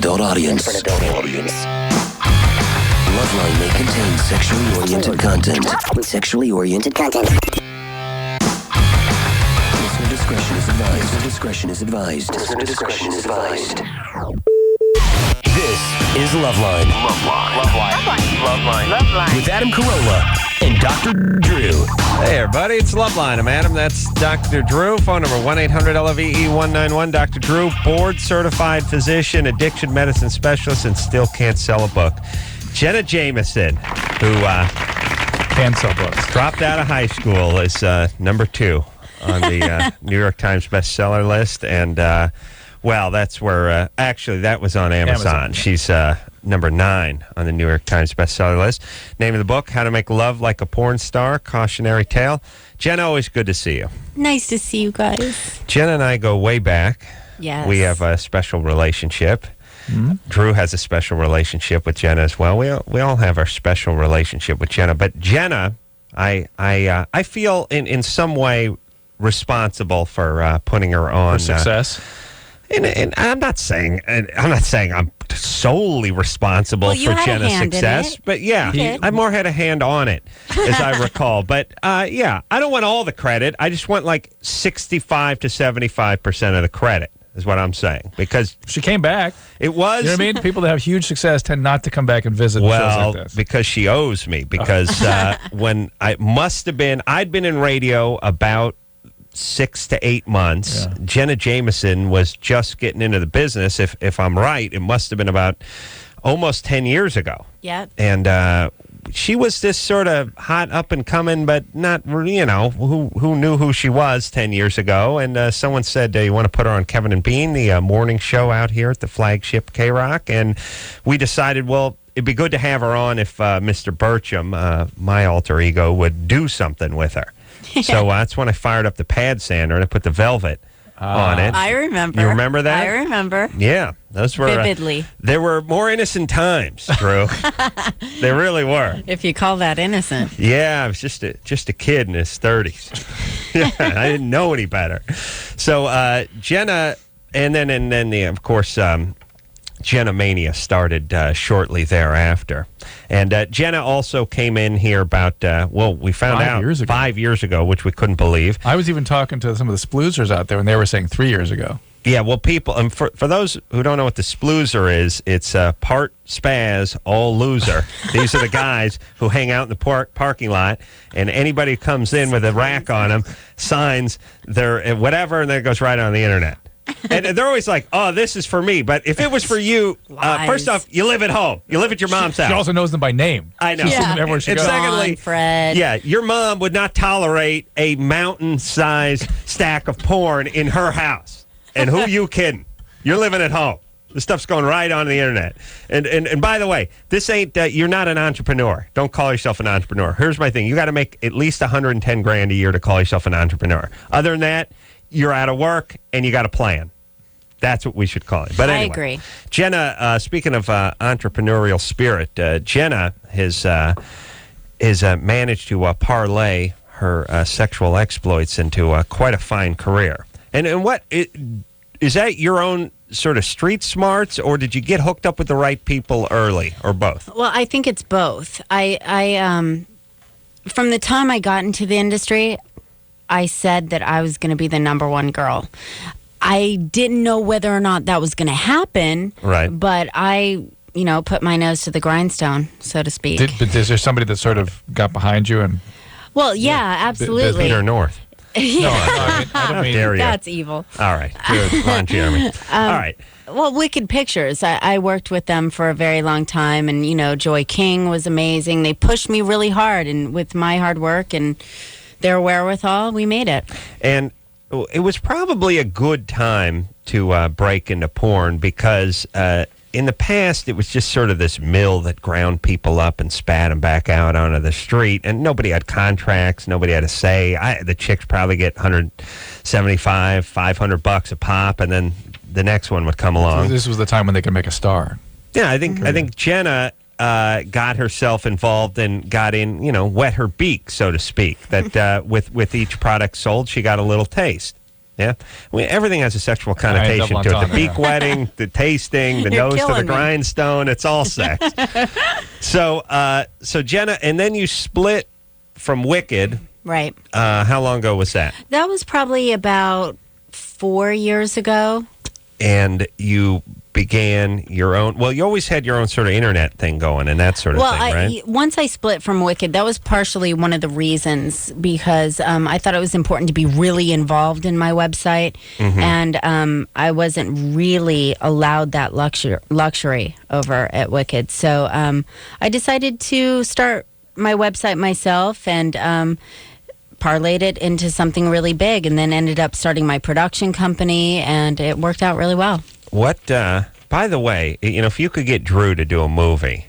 adult audience. LoveLine may contain sexually oriented content. Listener discretion is advised. This is LoveLine. LoveLine. With Adam Carolla and Dr. Drew. Hey, everybody. It's LoveLine. I'm Adam. That's Dr. Drew. Phone number 1-800-LOVE-191. Dr. Drew, board-certified physician, addiction medicine specialist, and still can't sell a book. Jenna Jameson, who can sell books, dropped out of high school, is number 2 on the New York Times bestseller list. And, well, that's where, actually, that was on Amazon. She's number 9 on the New York Times bestseller list. Name of the book, How to Make Love Like a Porn Star, Cautionary Tale. Jenna, always good to see you. Nice to see you guys. Jenna and I go way back. Yes. We have a special relationship. Mm-hmm. Drew has a special relationship with Jenna as well. We all have our special relationship with Jenna. But Jenna, I feel in some way responsible for putting her on for success. And I'm not saying I'm solely responsible for Jenna's success, but yeah, I more had a hand on it, as I recall. But yeah, I don't want all the credit. I just want like 65 to 75% of the credit, is what I'm saying, because she came back. It was, you know what I mean? People that have huge success tend not to come back and visit shows like this. Because she owes me. Because when I'd been in radio about 6 to 8 months. Yeah. Jenna Jameson was just getting into the business. If I'm right, it must have been about almost 10 years ago. Yeah. And she was this sort of hot up and coming, but not, who knew who she was 10 years ago. And someone said, you want to put her on Kevin and Bean, the morning show out here at the flagship KROQ. And we decided, well, it'd be good to have her on if Mr. Burcham, my alter ego, would do something with her. So that's when I fired up the pad sander and I put the velvet on it. I remember. You remember that? I remember. Yeah. Those were vividly. They were more innocent times, Drew. They really were. If you call that innocent. Yeah, I was just a kid in his 30s. Yeah, I didn't know any better. So Jenna, and then of course, Jenna Mania started shortly thereafter. And Jenna also came in here about, we found out 5 years ago, which we couldn't believe. I was even talking to some of the sploozers out there, and they were saying 3 years ago. Yeah, well, people, and for those who don't know what the sploozer is, it's part spaz, all loser. These are the guys who hang out in the parking lot, and anybody who comes in with a rack on them signs their whatever, and then it goes right on the internet. And they're always like, oh, this is for me. But if it was for you, first off, you live at home. You live at your mom's house. She also knows them by name. I know. She's seen them everywhere she goes. Secondly, Fred. Yeah, your mom would not tolerate a mountain-sized stack of porn in her house. And who you kidding? You're living at home. This stuff's going right on the internet. And by the way, this ain't, you're not an entrepreneur. Don't call yourself an entrepreneur. Here's my thing. You got to make at least $110,000 a year to call yourself an entrepreneur. Other than that, you're out of work and you got a plan. That's what we should call it. But anyway, I agree. Jenna, speaking of entrepreneurial spirit, Jenna has managed to parlay her sexual exploits into quite a fine career. And what is that your own sort of street smarts, or did you get hooked up with the right people early, or both? Well, I think it's both. I from the time I got into the industry, I said that I was going to be the number one girl. I didn't know whether or not that was going to happen. Right. But I, put my nose to the grindstone, so to speak. But is there somebody that sort of got behind you? And well, yeah, absolutely. Peter North. Yeah. No, I don't mean dare you. That's evil. All right. Good. Ron Jeremy. All right. Well, Wicked Pictures. I worked with them for a very long time, and, Joy King was amazing. They pushed me really hard, and with my hard work and their wherewithal, we made it. And it was probably a good time to break into porn because in the past, it was just sort of this mill that ground people up and spat them back out onto the street, and nobody had contracts, nobody had a say. The chicks probably get $175, $500 a pop, and then the next one would come along. This was the time when they could make a star. Yeah, I think Jenna got herself involved and got in, wet her beak, so to speak. That with each product sold, she got a little taste. Yeah. Everything has a sexual connotation to it. The beak wetting, the tasting, the You're nose to the killing me. grindstone. It's all sex. So Jenna, and then you split from Wicked. Right. How long ago was that? That was probably about 4 years ago. And you began your own. Well, you always had your own sort of internet thing going and that sort of thing, right? Once I split from Wicked, that was partially one of the reasons because I thought it was important to be really involved in my website, and I wasn't really allowed that luxury over at Wicked. So I decided to start my website myself and parlayed it into something really big, and then ended up starting my production company, and it worked out really well. What, by the way, if you could get Drew to do a movie,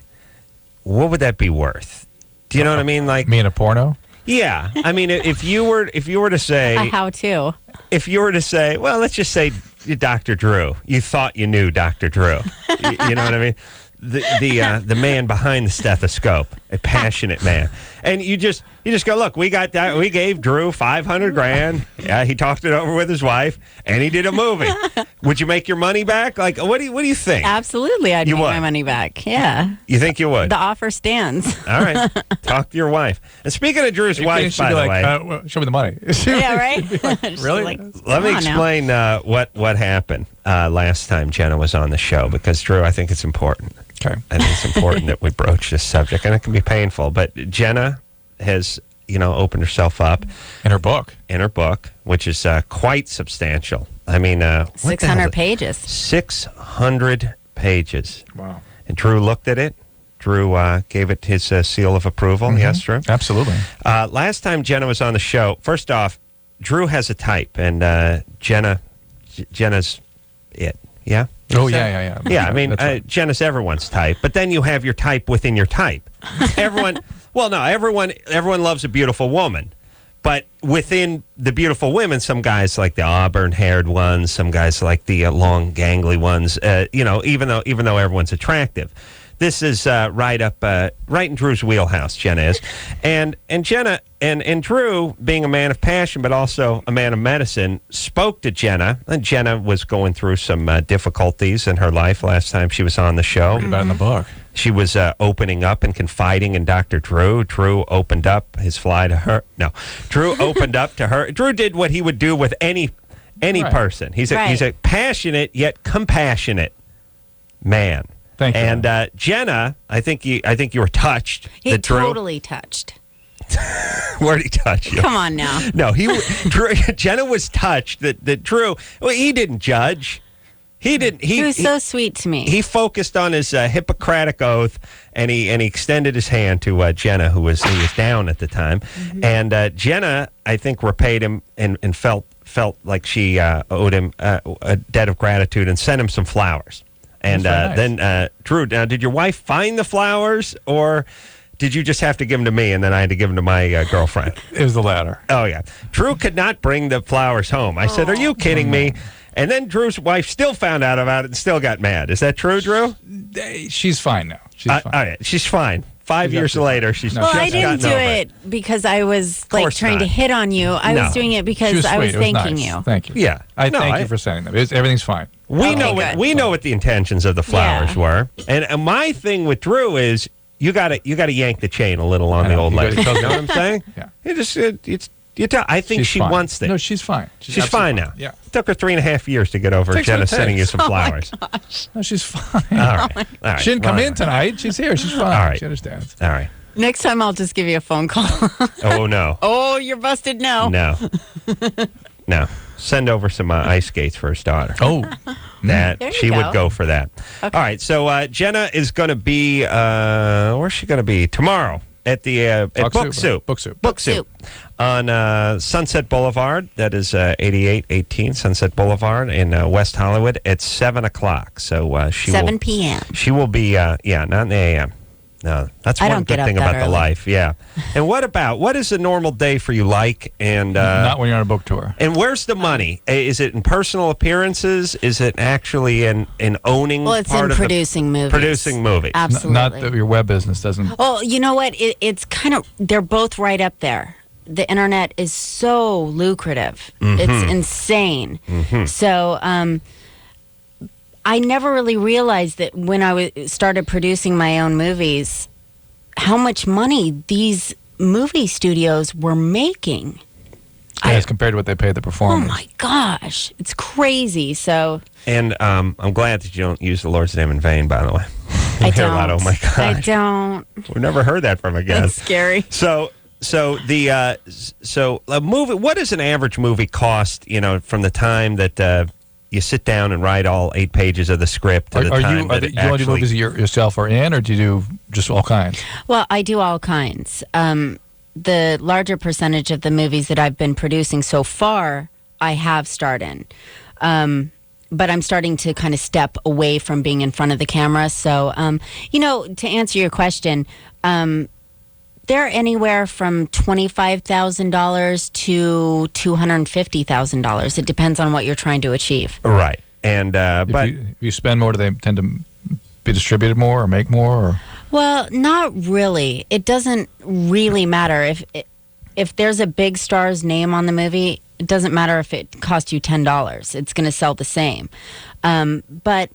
what would that be worth? Do you know what I mean? Like me in a porno? Yeah. I mean, if you were to say, how to? If you were to say, well, let's just say Dr. Drew, you thought you knew Dr. Drew. You know what I mean? The man behind the stethoscope, a passionate man, and you just go, look, we got that. We gave Drew $500,000. Yeah, he talked it over with his wife, and he did a movie. Would you make your money back? Like, what do you think? Absolutely, I'd make my money back. Yeah, you think you would? The offer stands. All right, talk to your wife. And speaking of Drew's wife, by the way, well, show me the money. Yeah, right. Really? Let me explain what happened last time Jenna was on the show, because Drew, I think it's important. Okay. I think it's important that we broach this subject, and it can be painful. But Jenna has, opened herself up in her book, which is quite substantial. I mean, 600 pages. 600 pages. Wow. And Drew looked at it. Drew gave it his seal of approval. Yes, Drew? Absolutely. Last time Jenna was on the show, first off, Drew has a type, and Jenna's it. Yeah? Oh, yeah. Yeah, I mean, right. Jenna's everyone's type, but then you have your type within your type. Everyone loves a beautiful woman, but within the beautiful women, some guys like the auburn-haired ones, some guys like the long, gangly ones. Even though everyone's attractive, this is right in Drew's wheelhouse. Jenna is, and Jenna and Drew, being a man of passion but also a man of medicine, spoke to Jenna. And Jenna was going through some difficulties in her life last time she was on the show. About in the book, she was opening up and confiding in Dr. Drew. Drew opened up his fly to her. No, Drew opened up to her. Drew did what he would do with any person. He's a passionate yet compassionate man. Thank you. And Jenna, I think you were touched. He totally touched. Where'd he touch you? Come on now. No, Jenna was touched that Drew. Well, he didn't judge. He didn't. He was so sweet to me. He focused on his Hippocratic oath, and he extended his hand to Jenna, who was down at the time. And Jenna, I think, repaid him and felt like she owed him a debt of gratitude and sent him some flowers. And nice. Then, Drew, now, did your wife find the flowers, or did you just have to give them to me, and then I had to give them to my girlfriend? It was the latter. Oh, yeah. Drew could not bring the flowers home. I said, are you kidding me? And then Drew's wife still found out about it and still got mad. Is that true, Drew? She's fine now. She's fine. All right. She's fine. 5 years later, she's just I didn't do it because I was trying to hit on you. I was doing it because I was thanking you. Thank you. Yeah. I thank you for sending them. Everything's fine. We know what the intentions of the flowers were. And my thing with Drew is you got to yank the chain a little on the old lady. You know what I'm saying? Yeah. I think she wants it. No, she's fine. She's fine now. Yeah. It took her 3.5 years to get over Jenna sending you some flowers. No, she's fine. All right. She didn't come in tonight. She's here. She's fine. All right. She understands. All right. Next time I'll just give you a phone call. Oh, no. Oh, you're busted now. No. Send over some ice skates for his daughter. Oh. She would go for that. Okay. All right. So Jenna is going to be, where's she going to be? Tomorrow. At the at Book Soup on Sunset Boulevard. That is 8818 Sunset Boulevard in West Hollywood at 7 o'clock. So 7 p.m. She will be not in the a.m. No, that's one good thing about the life. Yeah. And what is a normal day for you like? And not when you're on a book tour. And where's the money? Is it in personal appearances? Is it actually in owning? Well, it's in producing movies. Producing movies. Absolutely. Not that your web business doesn't. Well, you know what? It's kind of, they're both right up there. the internet is so lucrative. It's insane. So I never really realized that when I started producing my own movies, how much money these movie studios were making. As compared to what they paid the performers. Oh my gosh, it's crazy. So, And I'm glad that you don't use the Lord's name in vain, by the way. I hear don't. a lot of, oh my gosh. I don't. We've never heard that from a guest. That's scary. So a movie. What does an average movie cost? You know, from the time that you sit down and write all 8 pages of the script to the time that you only do movies that yourself are in, or do you do just all kinds? Well, I do all kinds. The larger percentage of the movies that I've been producing so far, I have starred in. But I'm starting to kind of step away from being in front of the camera. So, to answer your question, they're anywhere from $25,000 to $250,000. It depends on what you're trying to achieve. Right. And but if you spend more, do they tend to be distributed more or make more? Or? Well, not really. It doesn't really matter if there's a big star's name on the movie. It doesn't matter if it costs you $10. It's going to sell the same. But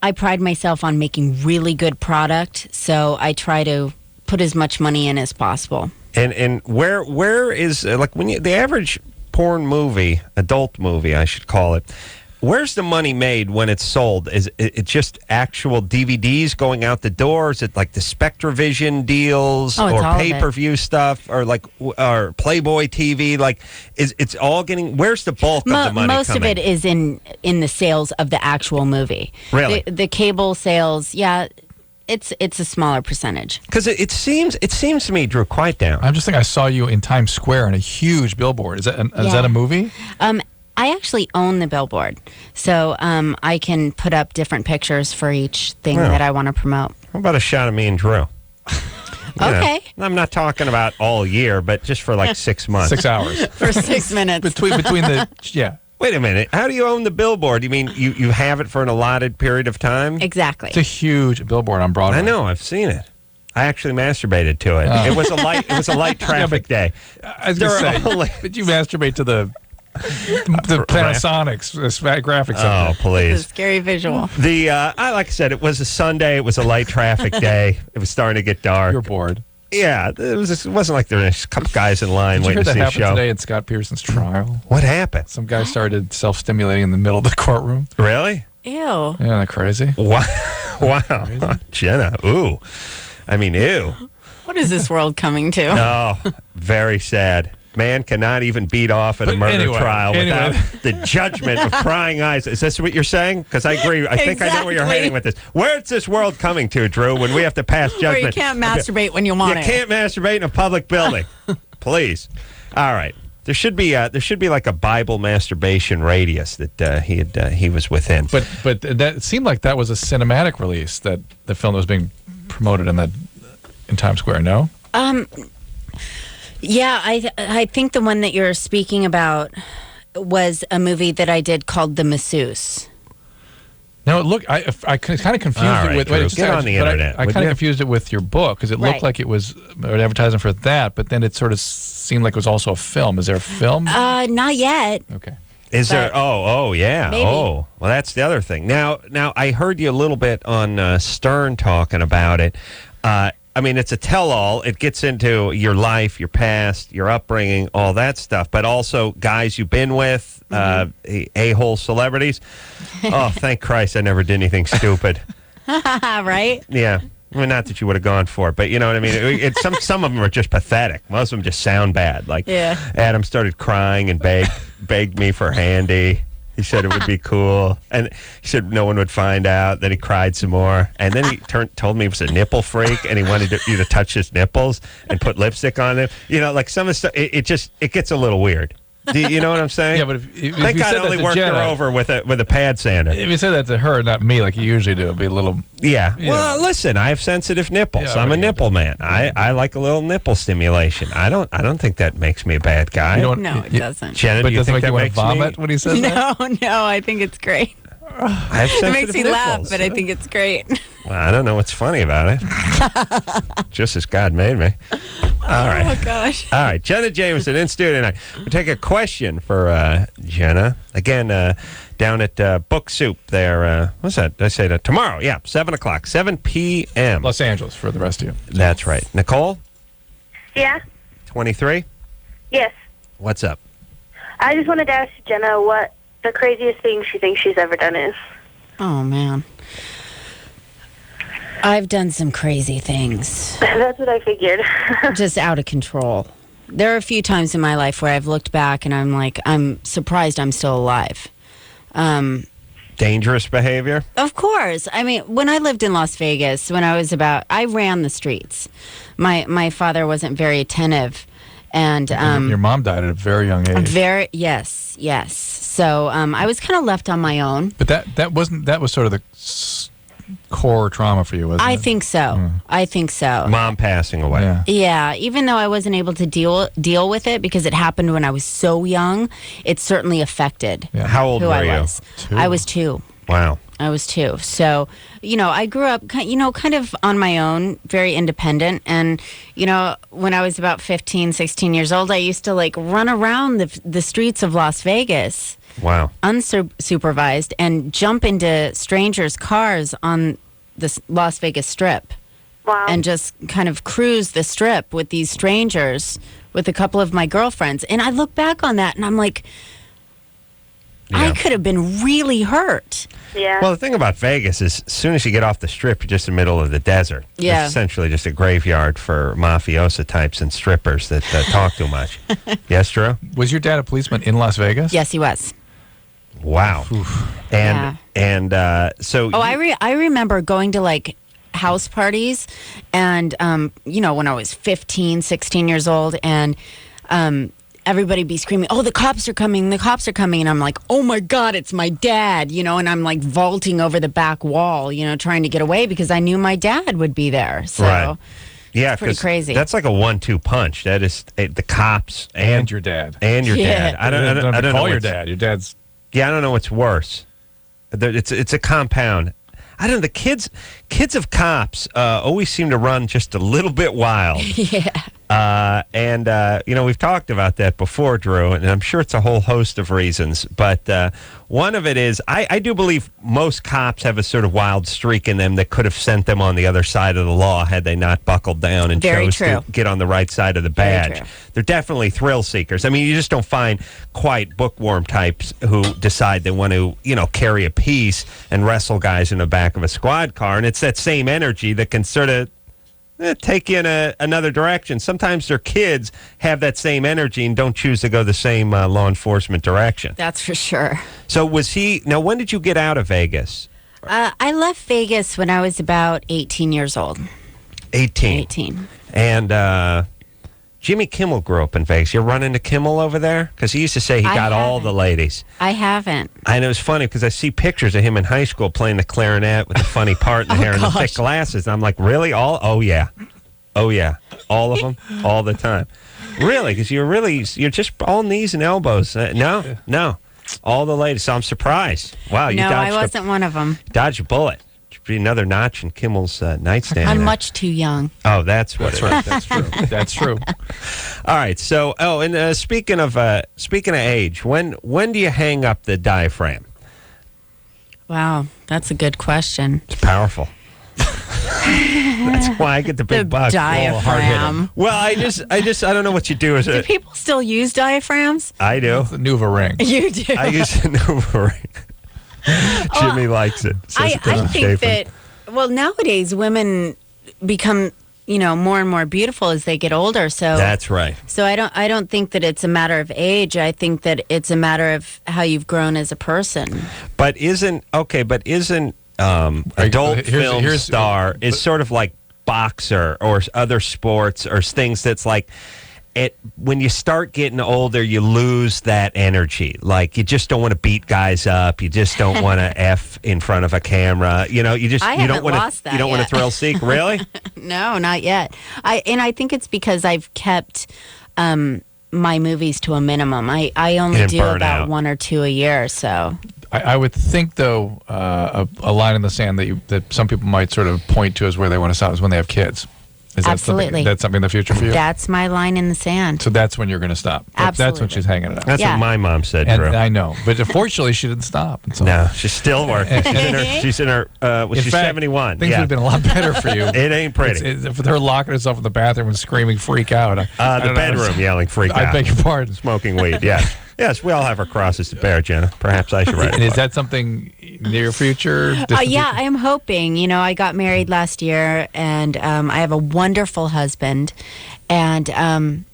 I pride myself on making really good product, so I try to put as much money in as possible. And where is like when the average porn movie, adult movie, I should call it. Where's the money made when it's sold? Is it just actual DVDs going out the door? Is it like the Spectravision deals or pay-per-view stuff or Playboy TV? Like, it's all getting? Where's the bulk of the money most coming? of it is in the sales of the actual movie. Really, the cable sales, yeah. It's a smaller percentage. Because it seems to me, Drew, quiet down. I'm just thinking I saw you in Times Square in a huge billboard. Is that a movie? I actually own the billboard, so I can put up different pictures for each thing that I want to promote. How about a shot of me and Drew? Okay. I'm not talking about all year, but just for like 6 months. 6 hours. For 6 minutes. Between the, yeah. Wait a minute. How do you own the billboard? You mean you have it for an allotted period of time? Exactly. It's a huge billboard on Broadway. I know. I've seen it. I actually masturbated to it. It was a light traffic day. I was going to say, but you masturbate to the Panasonic's graphics. Oh, please! It's a scary visual. Like I said, it was a Sunday. It was a light traffic day. It was starting to get dark. You're bored. Yeah, it wasn't like there were a couple guys in line Did you waiting hear to that see a happened show. today in Scott Pearson's trial? What happened? Some guy started self-stimulating in the middle of the courtroom. Really? Ew. Yeah, isn't that crazy? Wow, Jenna. Ooh, I mean, ew. What is this world coming to? Oh, very sad. Man cannot even beat off at a murder trial without the judgment of prying eyes. Is this what you're saying? Because I agree. I think I know where you're heading with this. Where's this world coming to, Drew, when we have to pass judgment? Where you can't masturbate when you want it. You can't masturbate in a public building. Please. All right. There should be like a Bible masturbation radius that he was within. But that it seemed like that was a cinematic release, that the film that was being promoted in Times Square. No. Yeah, I think the one that you're speaking about was a movie that I did called The Masseuse. No, look, I kind of confused it with. Drew, get on the internet. I kind of confused it with your book because it looked like it was an advertisement for that, but then it sort of seemed like it was also a film. Is there a film? Not yet. Okay. Is there? Oh, yeah. Maybe. Oh, well, that's the other thing. Now, I heard you a little bit on Stern talking about it. I mean, it's a tell-all. It gets into your life, your past, your upbringing, all that stuff, but also guys you've been with, a-hole celebrities. Oh, thank Christ I never did anything stupid. Right? Yeah. I mean, not that you would have gone for it, but you know what I mean? Some of them are just pathetic. Most of them just sound bad. Like, Adam started crying and begged me for a handy. He said it would be cool. And he said no one would find out. Then he cried some more. And then he told me he was a nipple freak and he wanted you to touch his nipples and put lipstick on them. You know, like some of the stuff, it gets a little weird. Do you know what I'm saying? Yeah, but if thank God I only worked her over with a pad sander. If you said that to her, not me, like you usually do, it'd be a little. Yeah. Well, listen, I have sensitive nipples. Yeah, I'm a nipple man. I like a little nipple stimulation. I don't think that makes me a bad guy. No, it doesn't. Jenna, but do you doesn't think make that you want to makes vomit when he says that? No, I think it's great. I have sensitive It makes me laugh, nipples. but I think it's great. Well, I don't know what's funny about it. Just as God made me. All right. Oh, gosh. All right. Jenna Jameson in studio tonight. We'll take a question for Jenna. Again, down at Book Soup there. What's that? Did I say that? Tomorrow. Yeah, 7 o'clock, 7 p.m. Los Angeles for the rest of you. That's right. Nicole, Yeah? 23. Yes. What's up? I just wanted to ask Jenna what the craziest thing she thinks she's ever done is. Oh, man. I've done some crazy things. That's what I figured. Just out of control. There are a few times in my life where I've looked back and I'm like, I'm surprised I'm still alive. Dangerous behavior? Of course. I mean, when I lived in Las Vegas, I ran the streets. My father wasn't very attentive. And your mom died at a very young age. Yes. So I was kind of left on my own. But that was sort of the core trauma for you, wasn't it? I think so. I think so. Mom passing away. Yeah, even though I wasn't able to deal with it because it happened when I was so young, it certainly affected How old who were I you? was. 2. I was 2. Wow. I was 2. So, I grew up, kind of on my own, very independent. And, when I was about 15, 16 years old, I used to run around the streets of Las Vegas. Wow. Unsupervised and jump into strangers' cars on the Las Vegas Strip. Wow. And just kind of cruise the Strip with these strangers, with a couple of my girlfriends. And I look back on that and I'm like, I could have been really hurt. Yeah. Well, the thing about Vegas is as soon as you get off the Strip, you're just in the middle of the desert. Yeah. It's essentially just a graveyard for mafiosa types and strippers that talk too much. Yes, Drew? Was your dad a policeman in Las Vegas? Yes, he was. Wow. And so... Oh, I remember going to house parties and, when I was 15, 16 years old and everybody be screaming, oh, the cops are coming. And I'm like, oh, my God, it's my dad, and I'm vaulting over the back wall, trying to get away because I knew my dad would be there. So Right. Yeah, it's pretty 'cause crazy. That's like a 1-2 punch. That is the cops And your dad. and your Yeah. dad. I don't call know your what's- dad. Your dad's... Yeah, I don't know what's worse. It's a compound. I don't know. The kids of cops always seem to run just a little bit wild. Yeah. We've talked about that before, Drew, and I'm sure it's a whole host of reasons. But one of it is I do believe most cops have a sort of wild streak in them that could have sent them on the other side of the law had they not buckled down and Very chose true. to get on the right side of the Very badge. true. They're definitely thrill seekers. I mean, you just don't find quite bookworm types who decide they want to, carry a piece and wrestle guys in the back of a squad car. And it's that same energy that can sort of take you in another direction. Sometimes their kids have that same energy and don't choose to go the same law enforcement direction. That's for sure. So when did you get out of Vegas? I left Vegas when I was about 18 years old. 18. 18. And Jimmy Kimmel grew up in Vegas. You run into Kimmel over there? Because he used to say he I got all haven't. the ladies. I haven't. And it was funny because I see pictures of him in high school playing the clarinet with the funny part in the hair and the thick glasses. And I'm like, really? Oh, yeah. All of them? All the time. Really? Because you're just all knees and elbows. No. All the ladies. So I'm surprised. Wow, you No, I dodged wasn't one of them. dodged a bullet. Should be another notch in Kimmel's nightstand. I'm there. much too young. Oh, that's what it is. Right, that's true. That's true. All right. So, and speaking of age, when do you hang up the diaphragm? Wow, that's a good question. It's powerful. That's why I get the big bucks. Diaphragm. Well, I don't know what you do as Do a. people still use diaphragms? I do. The Nuva ring. You do. I use a new ring. Jimmy likes it. Says it I doesn't think chafe him. that, nowadays women become, more and more beautiful as they get older. So That's right. So I don't think that it's a matter of age. I think that it's a matter of how you've grown as a person. But isn't adult film star is sort of like boxer or other sports or things that's like when you start getting older, you lose that energy. Like you just don't want to beat guys up. You just don't want to F in front of a camera. You don't want lost that you don't want to yet. thrill seek, really? No, not yet. I think it's because I've kept my movies to a minimum. I only And do burn about out. 1 or 2 a year. So I would think, though, a line in the sand that some people might sort of point to as where they want to stop is when they have kids. Is Absolutely. That's something in the future for you? That's my line in the sand. So that's when you're going to stop. That's when Absolutely. she's hanging it up. That's Yeah. what my mom said, And Drew. I know, but unfortunately, she didn't stop. And so, No, she's still working. She's in her she's fact, 71. Things would have been a lot better for you. It ain't pretty. With her locking herself in the bathroom and screaming "freak out." The I don't know. bedroom yelling freak out. I beg your pardon. Smoking weed, yes. Yes, we all have our crosses to bear, Jenna. Perhaps I should write a And is book. that something near future? distant Yeah, future? I am hoping. You know, I got married last year, and I have a wonderful husband, and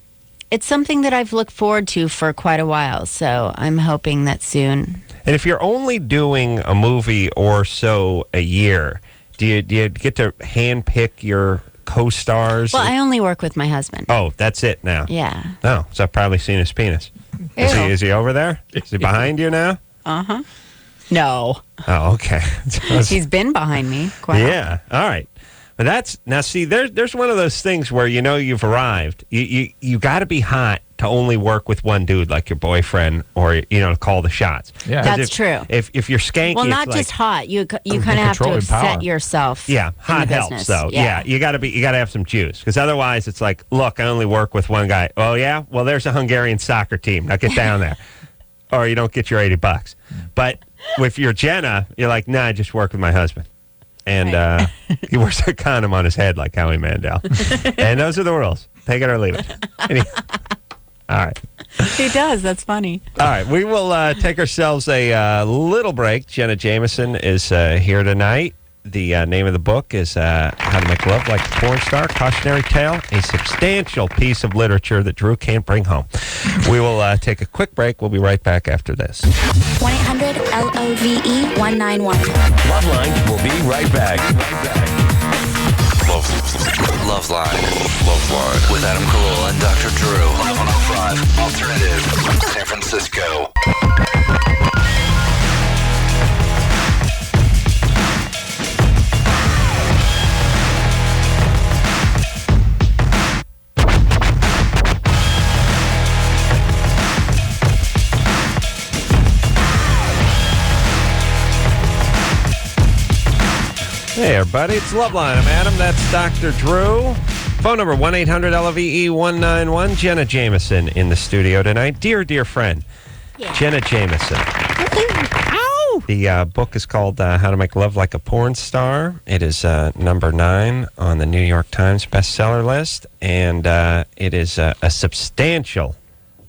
it's something that I've looked forward to for quite a while. So I'm hoping that soon. And if you're only doing a movie or so a year, do you get to handpick your co-stars? Well, I only work with my husband. Oh, that's it now. Yeah. Oh, so I've probably seen his penis. Ew. Is he over there? Is he behind you now? No. Oh, okay. He's been behind me. Quite Yeah. All right. But that's now. See, there's one of those things where you know you've arrived. You got to be hot to only work with one dude like your boyfriend, or to call the shots. Yeah. That's true. If you're skanky, Well, it's not like, just hot. You kind of have to control have and power. set yourself. Yeah, hot in the helps business. though. Yeah, you got to have some juice, because otherwise it's like, look, I only work with one guy. Oh yeah, well there's a Hungarian soccer team. Now get down there, or you don't get your $80. But if you're Jenna, you're like, nah, I just work with my husband, and he wears a condom on his head like Howie Mandel, and those are the rules. Take it or leave it. All right. He does. That's funny. All right, we will take ourselves a little break. Jenna Jameson is here tonight. The name of the book is How to Make Love Like a Porn Star, Cautionary Tale, a substantial piece of literature that Drew can't bring home. We will take a quick break. We'll be right back after this. 1-800-LOVE-191. LoveLine will be right back. LoveLine. LoveLine. With Adam Carolla and Dr. Drew. Live on 105 Alternative. San Francisco. Hey, everybody. It's Loveline. I'm Adam. That's Dr. Drew. Phone number 1-800-LOVE-191. Jenna Jameson in the studio tonight. Dear friend, Jenna Jameson. The book is called How to Make Love Like a Porn Star. It is number 9 on the New York Times bestseller list, and it is a substantial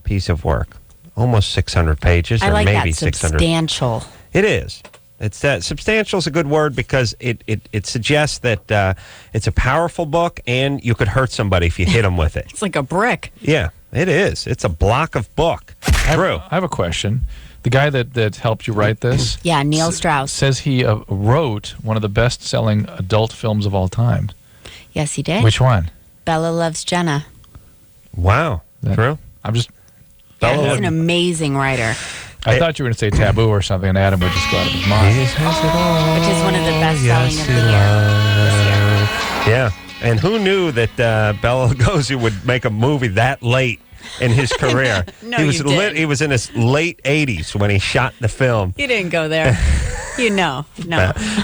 piece of work. Almost 600 pages, I or like maybe that 600. substantial. It is. It's substantial is a good word, because it suggests that it's a powerful book, and you could hurt somebody if you hit them with it. It's like a brick. Yeah, it is. It's a block of book. True. I have a question. The guy that helped you write this Yeah, Neil Strauss. says he wrote one of the best-selling adult films of all time. Yes, he did. Which one? Bella Loves Jenna. Wow. True. I'm just. Yeah, Bella he's an amazing writer, I thought you were going to say Taboo or something, and Adam would just go out of his mind. which is one of the best selling of the year this year. Yeah. And who knew that Bela Lugosi would make a movie that late in his career? No, he was you didn't. He was in his late 80s when he shot the film. You didn't go there. No.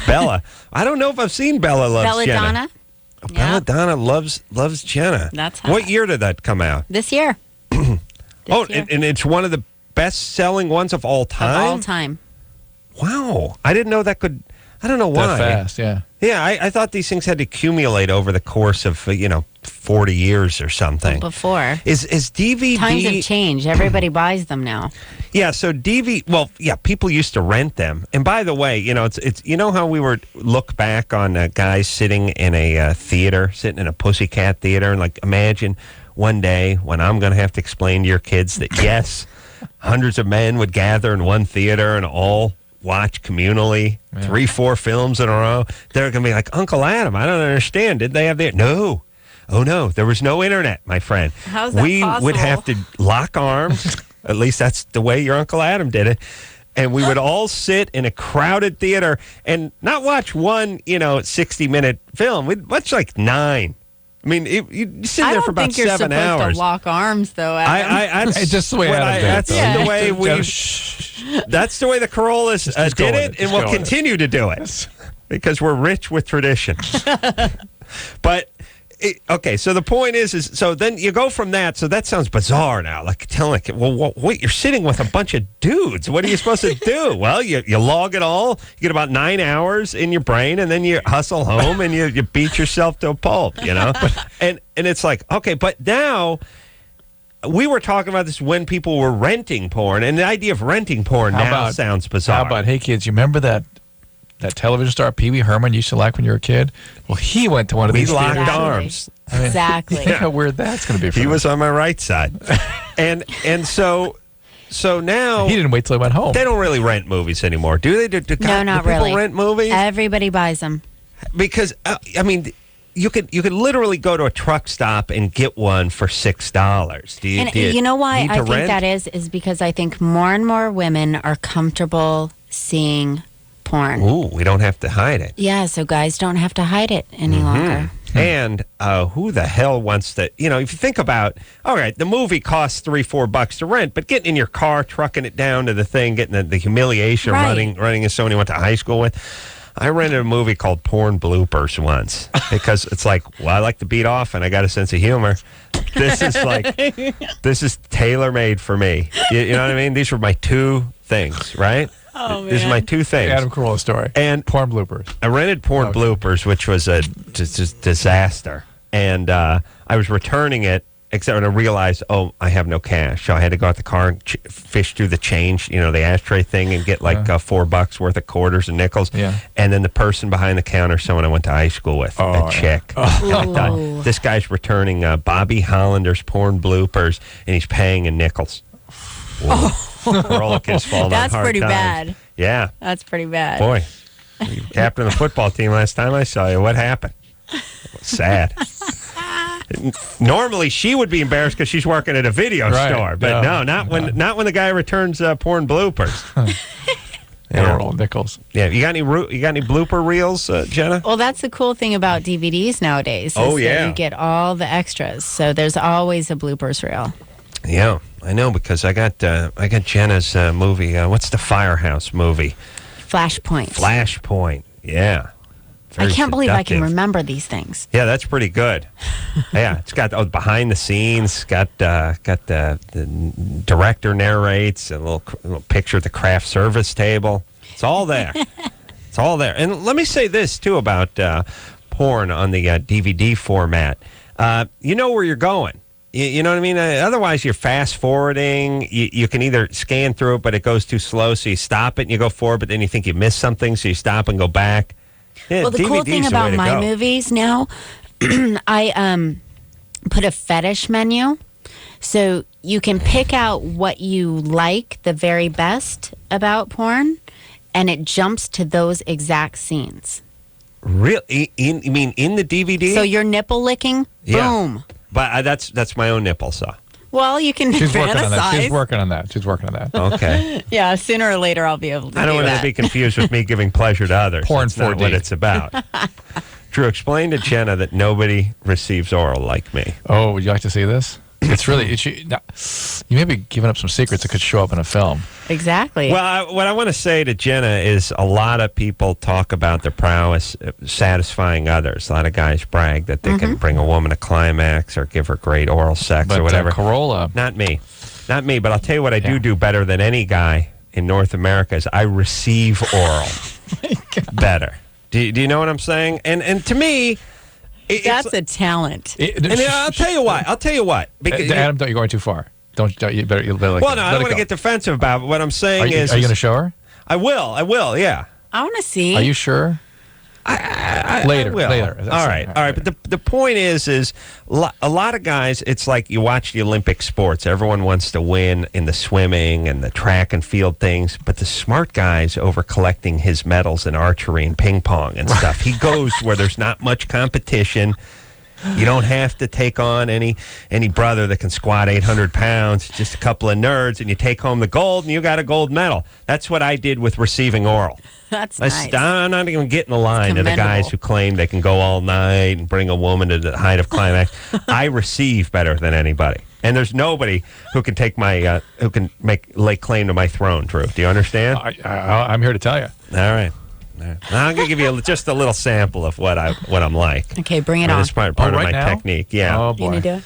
Bella. I don't know if I've seen Bella Loves Jenna. Belladonna. Belladonna loves Jenna. That's hot. What year did that come out? This year. And year. it's one of the best-selling ones of all time? Of all time. Wow. I didn't know that could... I don't know why. That fast, yeah. Yeah, I thought these things had to accumulate over the course of, 40 years or something. Before. Is DVD... Times have changed. Everybody buys them now. Yeah, so people used to rent them. And by the way, it's how we look back on guys sitting in a theater, sitting in a pussycat theater, and imagine one day when I'm going to have to explain to your kids that, yes, hundreds of men would gather in one theater and all watch communally 3-4 films in a row. They're going to be like, Uncle Adam, I don't understand. Did they have the... No. Oh, no. There was no internet, my friend. How's that we possible? would have to lock arms. At least that's the way your Uncle Adam did it. And we would all sit in a crowded theater and not watch one, 60-minute film. We'd watch 9. I mean, you sit there for about 7 hours. I don't think you're supposed to lock arms, though, Adam. It's just the way what Adam did it, That's though. the way we... That's the way the Corollas Just did go with it, it. and Just we'll go with it. continue to do it because we're rich with tradition. But Okay, so the point is so then you go from that. So that sounds bizarre now. Like telling, well, wait, you're sitting with a bunch of dudes. What are you supposed to do? Well, you log it all. You get about 9 hours in your brain, and then you hustle home and you beat yourself to a pulp. And it's like, okay, but now. We were talking about this when people were renting porn, and the idea of renting porn sounds bizarre. How about, hey, kids, you remember that television star Pee Wee Herman you used to like when you were a kid? Well, he went to one of these locked theaters. arms. Exactly. Think how weird that's going to be for He them. was on my right side. and so now... He didn't wait till he went home. They don't really rent movies anymore, do they? Do No, not people really. rent movies? Everybody buys them. Because, you could literally go to a truck stop and get one for $6. Do You know why need I to think rent? that is because I think more and more women are comfortable seeing porn. Ooh, we don't have to hide it. Yeah, so guys don't have to hide it any longer. And who the hell wants to, if you think about, all right, the movie costs $3-4 to rent, but getting in your car, trucking it down to the thing, getting the humiliation of Right. running as someone you went to high school with. I rented a movie called Porn Bloopers once because it's like, well, I like to beat off and I got a sense of humor. This is tailor-made for me. You know what I mean? These were my two things, right? Oh, man. These are my two things. Adam Carolla story. And porn bloopers. I rented Porn Bloopers, which was a just disaster. And I was returning it, except when I realized, I have no cash. So I had to go out the car and fish through the change, the ashtray thing, and get like $4 worth of quarters and nickels. Yeah. And then the person behind the counter, someone I went to high school with, a chick. And I thought, this guy's returning Bobby Hollander's Porn Bloopers, and he's paying in nickels. Whoa. We're all kids falling That's on hard pretty times. bad. Yeah. That's pretty bad. Boy, you were captain of the football team last time I saw you. What happened? Sad. Normally, she would be embarrassed because she's working at a video store, but not when the guy returns porn bloopers. Roll nickels. Yeah, you got any blooper reels, Jenna? Well, that's the cool thing about DVDs nowadays. Is that you get all the extras, so there's always a bloopers reel. Yeah, I know because I got Jenna's movie. What's the Firehouse movie? Flashpoint. Yeah. I can't believe I can seductive. remember these things. Yeah, that's pretty good. Yeah, it's got behind the scenes. Got the director narrates a little picture of the craft service table. It's all there. It's all there. And let me say this too about porn on the DVD format. You know where you're going. You know what I mean? Otherwise, you're fast forwarding. You can either scan through it, but it goes too slow, so you stop it and you go forward. But then you think you missed something, so you stop and go back. Yeah, Well, the cool DVD's thing the way about to my go. movies now, I put a fetish menu. So you can pick out what you like the very best about porn, and it jumps to those exact scenes. Really? You mean in the DVD? So your nipple licking, Yeah. boom. But that's my own nipple saw. Well, you can She's working on that. fantasize. She's working on that. Okay. Yeah, sooner or later I'll be able to I don't do want that. to be confused with me giving pleasure to others. Porn That's not 4D. what it's about. Drew, explain to Jenna that nobody receives oral like me. Oh, would you like to see this? It's really, you may be giving up some secrets that could show up in a film. Exactly. Well, what I want to say to Jenna is a lot of people talk about their prowess satisfying others. A lot of guys brag that they can bring a woman to climax or give her great oral sex But or whatever. Carolla, Not me. But I'll tell you what I do better than any guy in North America is I receive oral better. Do you know what I'm saying? And to me, That's a talent. I'll tell you what. Because, Adam, don't you going too far? Don't you better. You better well, no, I don't want to get defensive about it. What I'm saying Are you going to show her? I will. Yeah. I want to see. Are you sure? Later. I will. All right. But the point is a lot of guys, it's like you watch the Olympic sports. Everyone wants to win in the swimming and the track and field things, but the smart guy's over collecting his medals in archery and ping pong and stuff. He goes where there's not much competition. You don't have to take on any brother that can squat 800 pounds, just a couple of nerds, and you take home the gold, and you got a gold medal. That's what I did with receiving oral. That's nice. I'm not even getting the line of the commendable. guys who claim they can go all night and bring a woman to the height of climax. I receive better than anybody, and there's nobody who can take lay claim to my throne. Drew, do you understand? I'm here to tell you. All right. I'm gonna give you just a little sample of what I'm like. Okay, bring it on. It's part of my technique. Yeah. Oh You boy. gonna do it?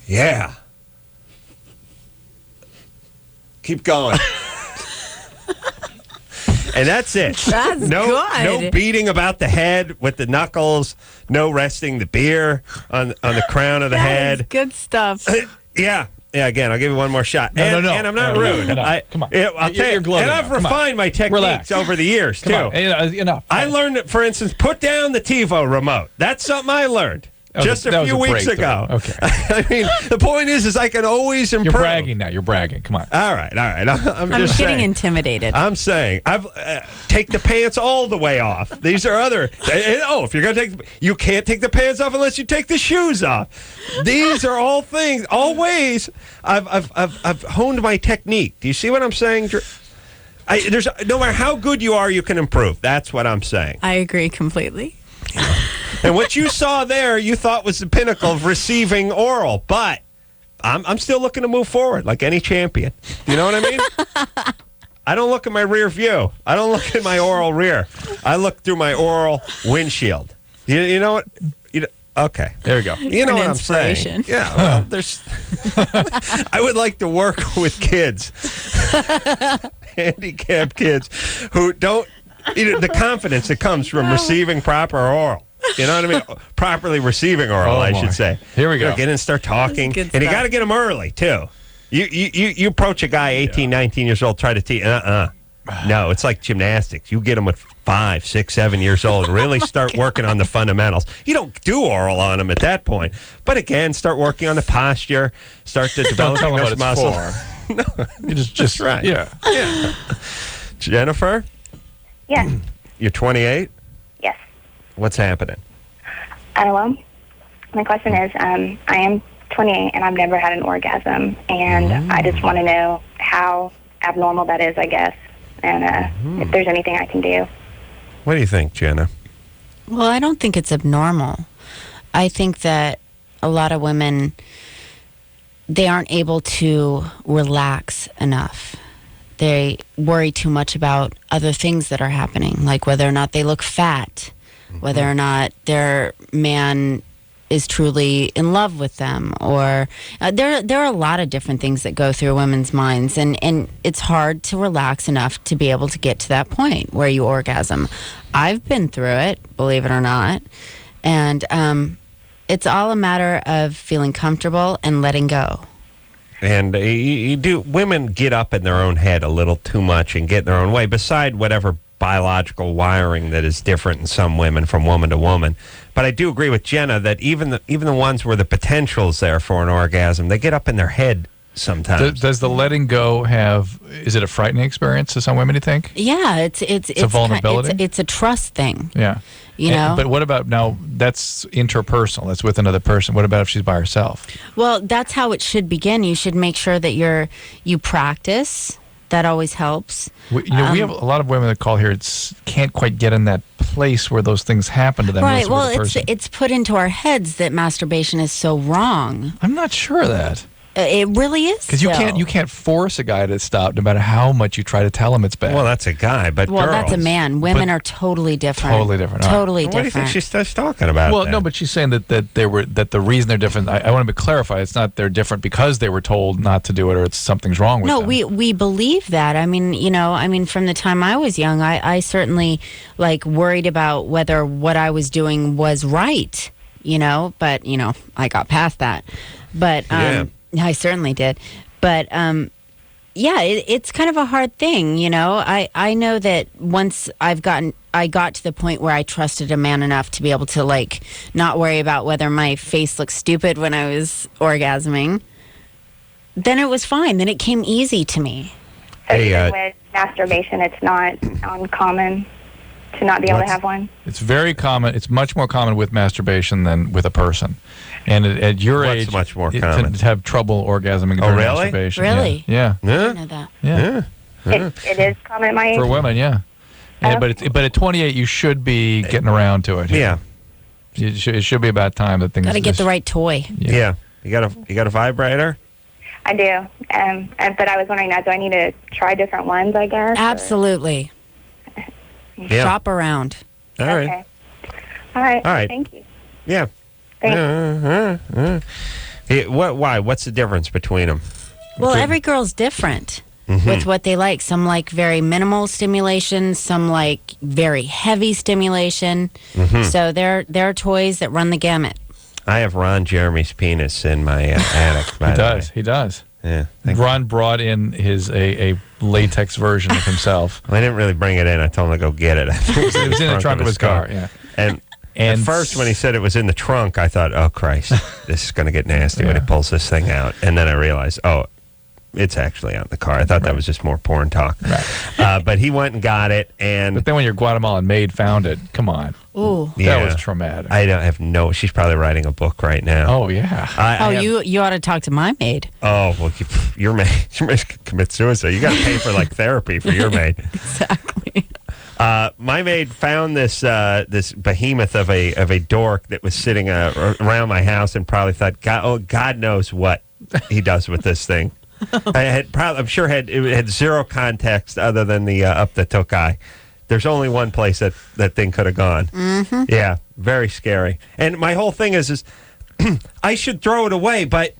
Yeah. Keep going. And that's it. That's no, good. No beating about the head with the knuckles. No resting the beer on the crown of the That is head. good stuff. Yeah. Again, I'll give you one more shot. No. And I'm not No, rude. come on. I'll tell you, You're gloating and I've now. Come on. refined my techniques Relax. over the years, Come too. on. Enough. I learned that, for instance, put down the TiVo remote. That's something I learned just a few weeks ago. Okay. I mean, the point is I can always improve. You're bragging now. You're bragging. Come on. All right. I'm I'm just getting saying. intimidated. I'm saying take the pants all the way off. These are other. If you're gonna you can't take the pants off unless you take the shoes off. These are all things, all ways I've honed my technique. Do you see what I'm saying? There's no matter how good you are, you can improve. That's what I'm saying. I agree completely. And what you saw there, you thought was the pinnacle of receiving oral, but I'm still looking to move forward like any champion. You know what I mean? I don't look at my rear view. I don't look at my oral rear. I look through my oral windshield. You know what? Okay. There we go. You know what I'm saying? Inspiration. Yeah. Well, there's. I would like to work with kids, handicapped kids, who don't. The confidence that comes from receiving proper oral. You know what I mean? Properly receiving oral, I should say. Here we go. Get in and start talking. Good And you stuff. got to get them early, too. You approach a guy 18, 19 years old, try to teach. No, it's like gymnastics. You get them at 5, 6, 7 years old. Really start working on the fundamentals. You don't do oral on them at that point. But again, start working on the posture. Start to develop tell 'em those what muscles. You just right. Yeah. Jennifer, Yes. you're 28. Yes. What's happening? Well, my question is, I am 28 and I've never had an orgasm, and I just want to know how abnormal that is, I guess, and if there's anything I can do. What do you think, Jenna? Well, I don't think it's abnormal. I think that a lot of women, they aren't able to relax enough. They worry too much about other things that are happening, like whether or not they look fat, whether or not their man is truly in love with them, or there are a lot of different things that go through women's minds, and it's hard to relax enough to be able to get to that point where you orgasm. I've been through it, believe it or not, and it's all a matter of feeling comfortable and letting go. And women get up in their own head a little too much and get in their own way, beside whatever biological wiring that is different in some women from woman to woman. But I do agree with Jenna that even the ones where the potential's there for an orgasm, they get up in their head sometimes. Does the letting go is it a frightening experience to some women, do you think? Yeah, it's a vulnerability? It's a trust thing. Yeah. You know? But what about now? That's interpersonal. That's with another person. What about if she's by herself? Well, that's how it should begin. You should make sure that you practice. That always helps. We have a lot of women that call here. Can't quite get in that place where those things happen to them. Right. With Well, the person. it's put into our heads that masturbation is so wrong. I'm not sure of that. It really is. Because you can't force a guy to stop no matter how much you try to tell him it's bad. Well, that's a guy, but Well, girls. that's a man. Women are totally different. Totally different. All right. Totally What do you different. think she's talking about? Well, then? no, but she's saying that the reason they're different. I want to clarify. It's not they're different because they were told not to do it or it's something's wrong with No, them. we believe that. I mean, from the time I was young, I certainly worried about whether what I was doing was right. But I got past that. But I certainly did. But it's kind of a hard thing. I know that once I got to the point where I trusted a man enough to be able to not worry about whether my face looked stupid when I was orgasming. Then it was fine. Then it came easy to me. So Hey, even with masturbation, it's not uncommon to not be able to have one? It's very common. It's much more common with masturbation than with a person. And at your What's age, much more common? to have trouble orgasming during really? masturbation. Really? Yeah. I didn't know that. Yeah. It is common at my age? For women, yeah. But at 28, you should be getting around to it. Yeah. It should be about time that things. Got to get the right toy. Yeah. You got a vibrator? I do. But I was wondering now, do I need to try different ones, I guess? Absolutely. Yeah. Shop around. All right. Okay. All right. All right. Thank you. Yeah. Thanks. Why? What's the difference between them? Well, every girl's different with what they like. Some like very minimal stimulation. Some like very heavy stimulation. So there are toys that run the gamut. I have Ron Jeremy's penis in my attic. By the way. He does. Yeah. Ron brought in his a latex version of himself. I didn't really bring it in. I told him to go get it. It was in the trunk of his car. Yeah. And at first, when he said it was in the trunk, I thought, oh, Christ, this is going to get nasty when he pulls this thing out. And then I realized, oh, it's actually on the car. I thought that was just more porn talk. Right. But he went and got it. But then when your Guatemalan maid found it, come on. Ooh. That was traumatic. I don't have she's probably writing a book right now. Oh, yeah. You ought to talk to my maid. Oh, well, your maid could commit suicide. You got to pay for, like, therapy for your maid. Exactly. My maid found this this behemoth of a dork that was sitting around my house and probably thought, God knows what he does with this thing. I'm sure it had zero context other than the up the tokai. There's only one place that thing could have gone. Mm-hmm. Yeah, very scary. And my whole thing is I should throw it away, but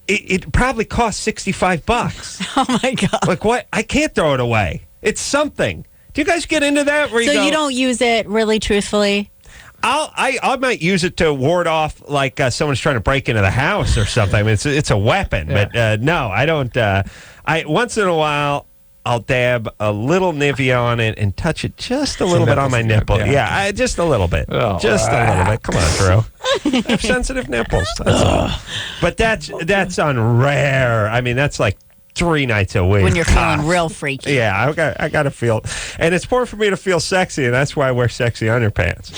it probably costs $65. Oh my God! Like what? I can't throw it away. It's something. Do you guys get into that? Where you don't use it really truthfully? I might use it to ward off like someone's trying to break into the house or something. I mean, it's a weapon, but no, I don't. I once in a while I'll dab a little Nivea on it and touch it just a little bit on my nipple. Yeah, just a little bit, just a little bit. Come on, Drew. I have sensitive nipples. That's all. But that's on rare. I mean, that's like 3 nights a week. When you're feeling real freaky. Yeah, I got to feel, and it's more for me to feel sexy, and that's why I wear sexy underpants.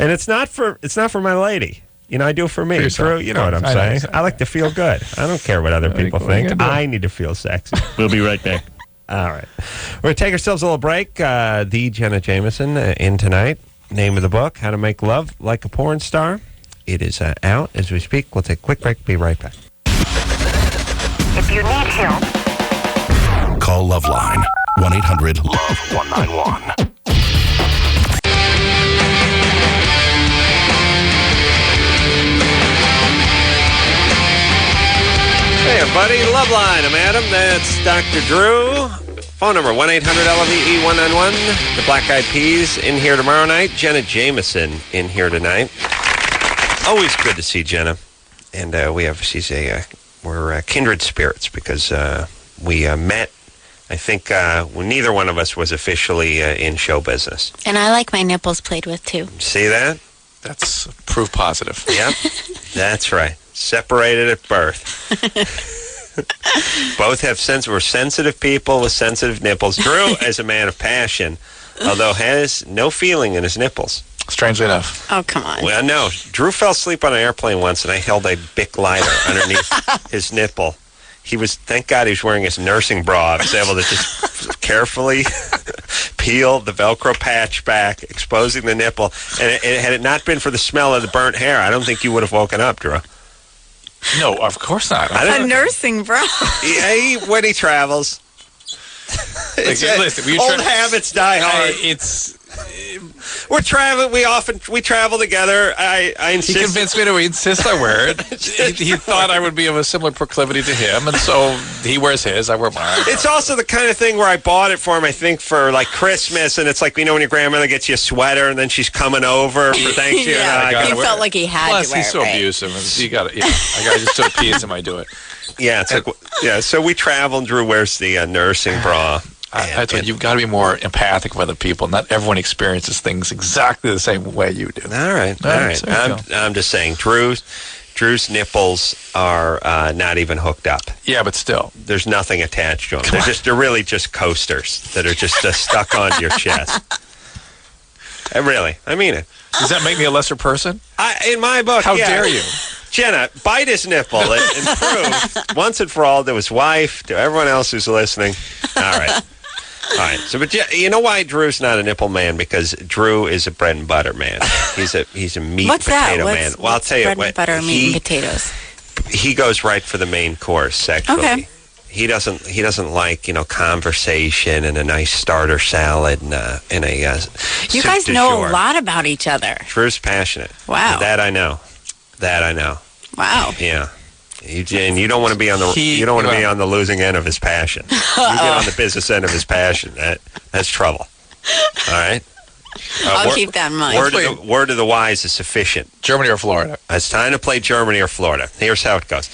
And it's not for my lady. You know, I do it for me. Drew, you know what I'm saying. I like to feel good. I don't care what other people think. I need to feel sexy. We'll be right back. All right. We're going to take ourselves a little break. The Jenna Jameson in tonight. Name of the book, How to Make Love Like a Porn Star. It is out as we speak. We'll take a quick break. Be right back. If you need help, call LoveLine, 1-800-LOVE-191. Hey, everybody. LoveLine. I'm Adam. That's Dr. Drew. Phone number, 1-800-LOVE-191. The Black Eyed Peas in here tomorrow night. Jenna Jameson in here tonight. Always good to see Jenna. And we're kindred spirits because we met, I think, when neither one of us was officially in show business. And I like my nipples played with, too. See that? That's proof positive. Yep, that's right. Separated at birth. Both have we're sensitive people with sensitive nipples. Drew is a man of passion, although has no feeling in his nipples. Strangely enough. Oh, come on. Well, no. Drew fell asleep on an airplane once, and I held a Bic lighter underneath his nipple. Thank God he was wearing his nursing bra. I was able to just carefully peel the Velcro patch back, exposing the nipple. And had it not been for the smell of the burnt hair, I don't think you would have woken up, Drew. No, of course not. A nursing bra. Yeah, when he travels. Listen, old habits die hard. We're traveling. We travel together. I insist. He convinced me to insist I wear it. he thought I would be of a similar proclivity to him, and so he wears his. I wear mine. It's also the kind of thing where I bought it for him. I think for like Christmas, and it's like when your grandmother gets you a sweater, and then she's coming over for Thanksgiving. He felt like he had Plus, to wear he's so abusive. You got it. I just took peas and I do it. Yeah, it's so we travel, and Drew wears the nursing bra. I told you, you've got to be more empathic with other people. Not everyone experiences things exactly the same way you do. All right. I'm just saying, Drew's nipples are not even hooked up. Yeah, but still, there's nothing attached to them. They're really just coasters that are just stuck onto your chest. Really, I mean it. Does that make me a lesser person? In my book, how dare you? Jenna, bite his nipple and prove once and for all to his wife, to everyone else who's listening. All right. So, but you know why Drew's not a nipple man? Because Drew is a bread and butter man. He's a meat and potato man. Well, I'll tell you bread and butter, meat and potatoes. He goes right for the main course sexually. Okay. He doesn't like conversation and a nice starter salad and a You guys know a lot about each other. Drew's passionate. Wow. That I know. Wow. Yeah. You don't want to be on the losing end of his passion. You get on the business end of his passion. That's trouble. All right. I'll keep that in mind. Word of the wise is sufficient. Germany or Florida? It's time to play Germany or Florida. Here's how it goes.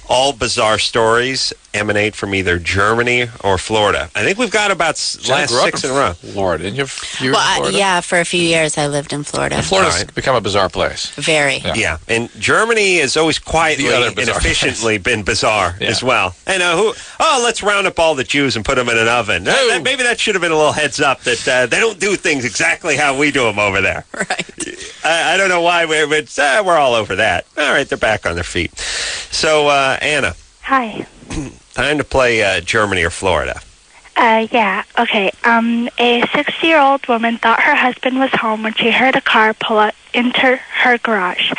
All bizarre stories emanate from either Germany or Florida. I think we've got about last 6 in a row. Florida, didn't you? Florida? Yeah, for a few years I lived in Florida. And Florida's become a bizarre place. Very. Yeah. And Germany has always quietly and efficiently been bizarre as well. And let's round up all the Jews and put them in an oven. Maybe that should have been a little heads up that they don't do things exactly how we do them over there. Right. I don't know why, but we're all over that. All right, they're back on their feet. So, Anna. Hi. Time to play Germany or Florida. Yeah, okay. A 60-year-old woman thought her husband was home when she heard a car pull up into her garage.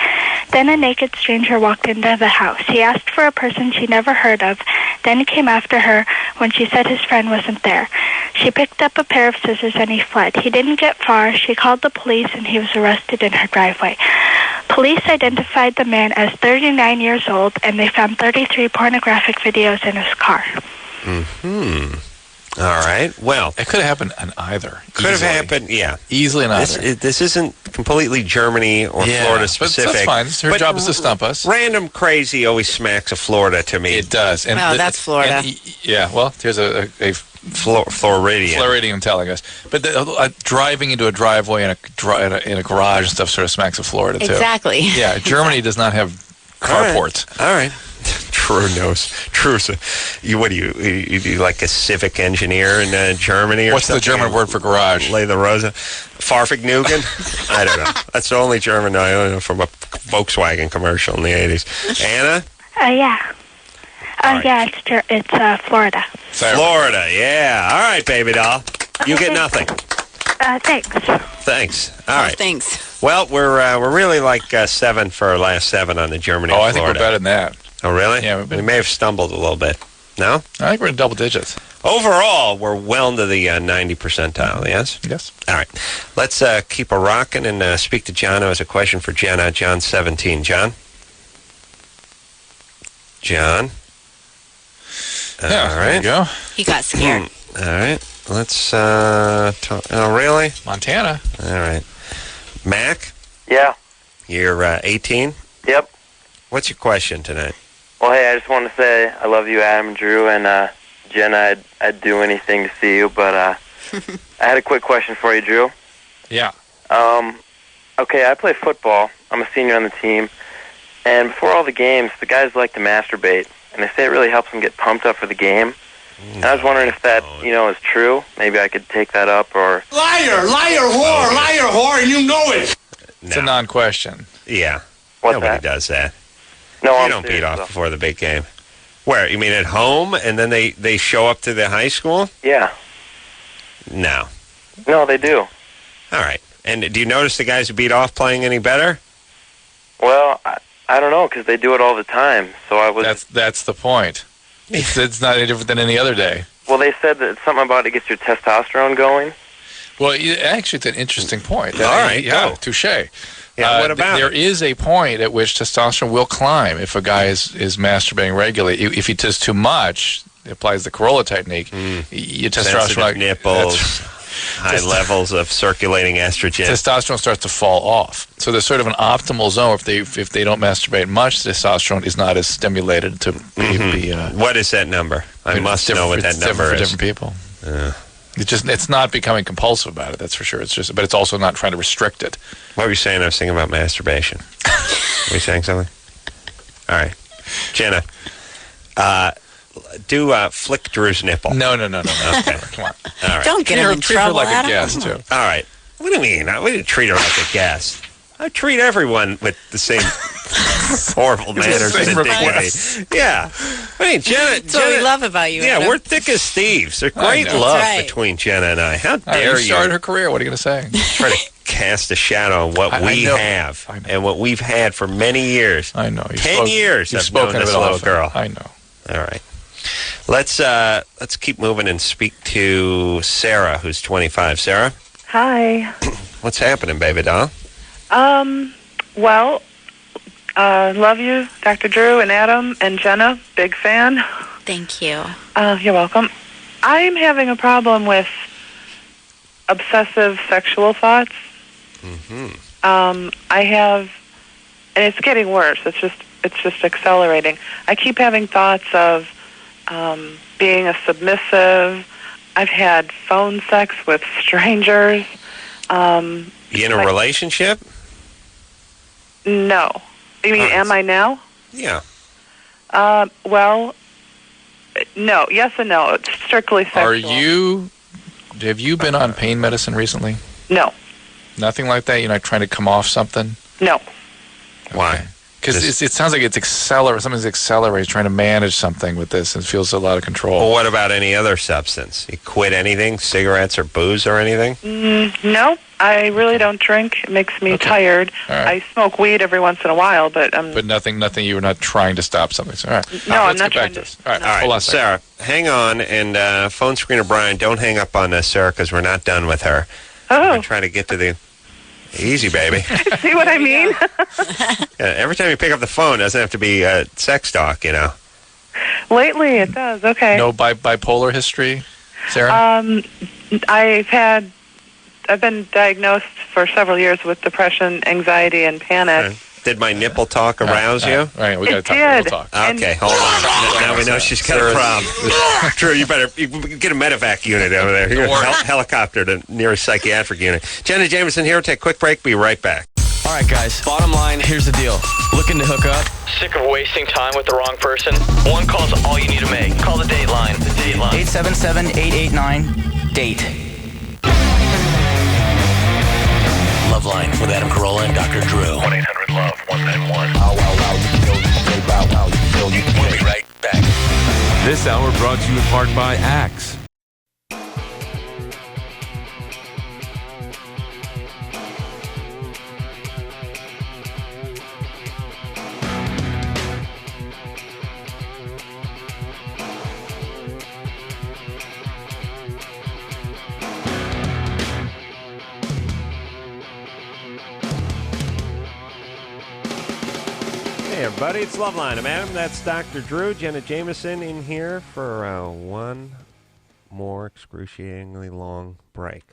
Then a naked stranger walked into the house. He asked for a person she never heard of. Then he came after her when she said his friend wasn't there. She picked up a pair of scissors and he fled. He didn't get far. She called the police and he was arrested in her driveway. Police identified the man as 39 years old and they found 33 pornographic videos in his car. Mm-hmm. All right. Well, it could have happened on either. Could have happened, yeah. Easily on either. This isn't completely Germany or Florida specific. But that's fine. Her job is to stump us. Random crazy always smacks of Florida to me. It does. And that's Florida. Here's a Floridian. Floridian telling us. But driving into a driveway in a garage and stuff sort of smacks of Florida, too. Exactly. Yeah, Germany does not have carports. All right. True knows. True. So, what do you like a civic engineer in Germany or What's something? the German word for garage? Lay the Rosa. Farfignugan? I don't know. That's the only German I know from a Volkswagen commercial in the 80s. Anna? Yeah. Yeah, it's Florida. Florida, yeah. All right, baby doll. You get nothing. Thanks. All right. Thanks. Well, we're really like 7 for our last 7 on the Germany or Florida. I think we're better than that. Oh, really? Yeah, we may have stumbled a little bit. No? I think we're in double digits. Overall, we're well into the 90 percentile, yes? Yes. All right. Let's keep a rocking and speak to John, who has a question for Jenna. John 17. John? Yeah, all right. There you go. He got scared. All right. Let's talk. Oh, really? Montana. All right. Mac? Yeah. You're 18? Yep. What's your question tonight? Well, hey, I just want to say I love you, Adam and Drew, and Jenna, I'd do anything to see you, but I had a quick question for you, Drew. Yeah. Okay, I play football. I'm a senior on the team, and before all the games, the guys like to masturbate, and they say it really helps them get pumped up for the game. And I was wondering if that, is true. Maybe I could take that up, or... Liar, whore, and you know it! It's a non-question. Yeah. What's Nobody that? does that. No, you I'm don't serious, beat off though. before the big game. Where? You mean at home, and then they show up to the high school? Yeah. No. No, they do. All right. And do you notice the guys who beat off playing any better? Well, I don't know, because they do it all the time, so I was... That's the point. It's not any different than any other day. Well, they said that something about it gets your testosterone going. Well, actually, it's an interesting point. All right, yeah, go. touche. Yeah, what about there is a point at which testosterone will climb if a guy is masturbating regularly. If he does too much, it applies the Corolla technique. Your testosterone, Sensitive nipples, high levels of circulating estrogen. Testosterone starts to fall off. So there's sort of an optimal zone. If they don't masturbate much, testosterone is not as stimulated to be. What is that number? I must know what that number is. For different people. It's not becoming compulsive about it. That's for sure. But it's also not trying to restrict it. What were you saying? I was thinking about masturbation. Were you saying something? All right, Jenna. Do flick Drew's nipple. No. Okay. Come on. All right. Don't get him in Treat her trouble, like Adam. a guest, too. All right. What do you mean? We didn't treat her like a guest. I treat everyone with the same horrible manners and dignity. Yeah. I mean, Jenna. That's what we love about you. Yeah, Adam. we're thick as thieves. There's great know. love That's right. between Jenna and I. How dare You started her career. What are you going to say? try to cast a shadow on what we know. have I know. and what we've had for many years. I know. 10 years You've I've known spoken of this it little often. girl. I know. All right. Let's keep moving and speak to Sarah, who's 25. Sarah, Hi. what's happening, baby doll? Well, love you, Dr. Drew and Adam and Jenna. Big fan. Thank you. You're welcome. I'm having a problem with obsessive sexual thoughts. I have, and it's getting worse. It's just accelerating. I keep having thoughts of being a submissive. I've had phone sex with strangers. You in a relationship? No. You mean, am I now? Yeah. Well, no. Yes and no. It's strictly sexual. Have you been on pain medicine recently? No. Nothing like that? You're not trying to come off something? No. Why? Because it sounds like it's something's accelerating, trying to manage something with this, and feels a lot of control. Well, what about any other substance? You quit anything, cigarettes or booze or anything? No, I really don't drink. It makes me tired. Right. I smoke weed every once in a while, but But nothing. You were not trying to stop something. So, all right. No, I'm let's not get back trying to to. this. All right. No. All right, Hold on, Sarah, hang on, and phone screener Brian, don't hang up on Sarah because we're not done with her. Oh. We're trying to get to the... Easy, baby. See what I mean? Every time you pick up the phone, it doesn't have to be sex talk, you know. Lately, it does. Okay. No bipolar history, Sarah? I've been diagnosed for several years with depression, anxiety, and panic. Okay. Did my nipple talk arouse you? All right, we got to talk did. nipple talk. Okay, hold on. Now we know she's got a problem. Drew, you better get a medevac unit over there. Here, helicopter to nearest psychiatric unit. Jenna Jameson here. Take a quick break. Be right back. All right, guys. Bottom line, here's the deal. Looking to hook up? Sick of wasting time with the wrong person? One call's all you need to make. Call the date line. The date line. 877-889-DATE. LoveLine with Adam Carolla and Dr. Drew. 1-800-LOVE-191. We'll be right back. This hour brought to you in part by Axe. Hey, everybody. It's LoveLine. I'm Adam. That's Dr. Drew. Jenna Jameson in here for one more excruciatingly long break.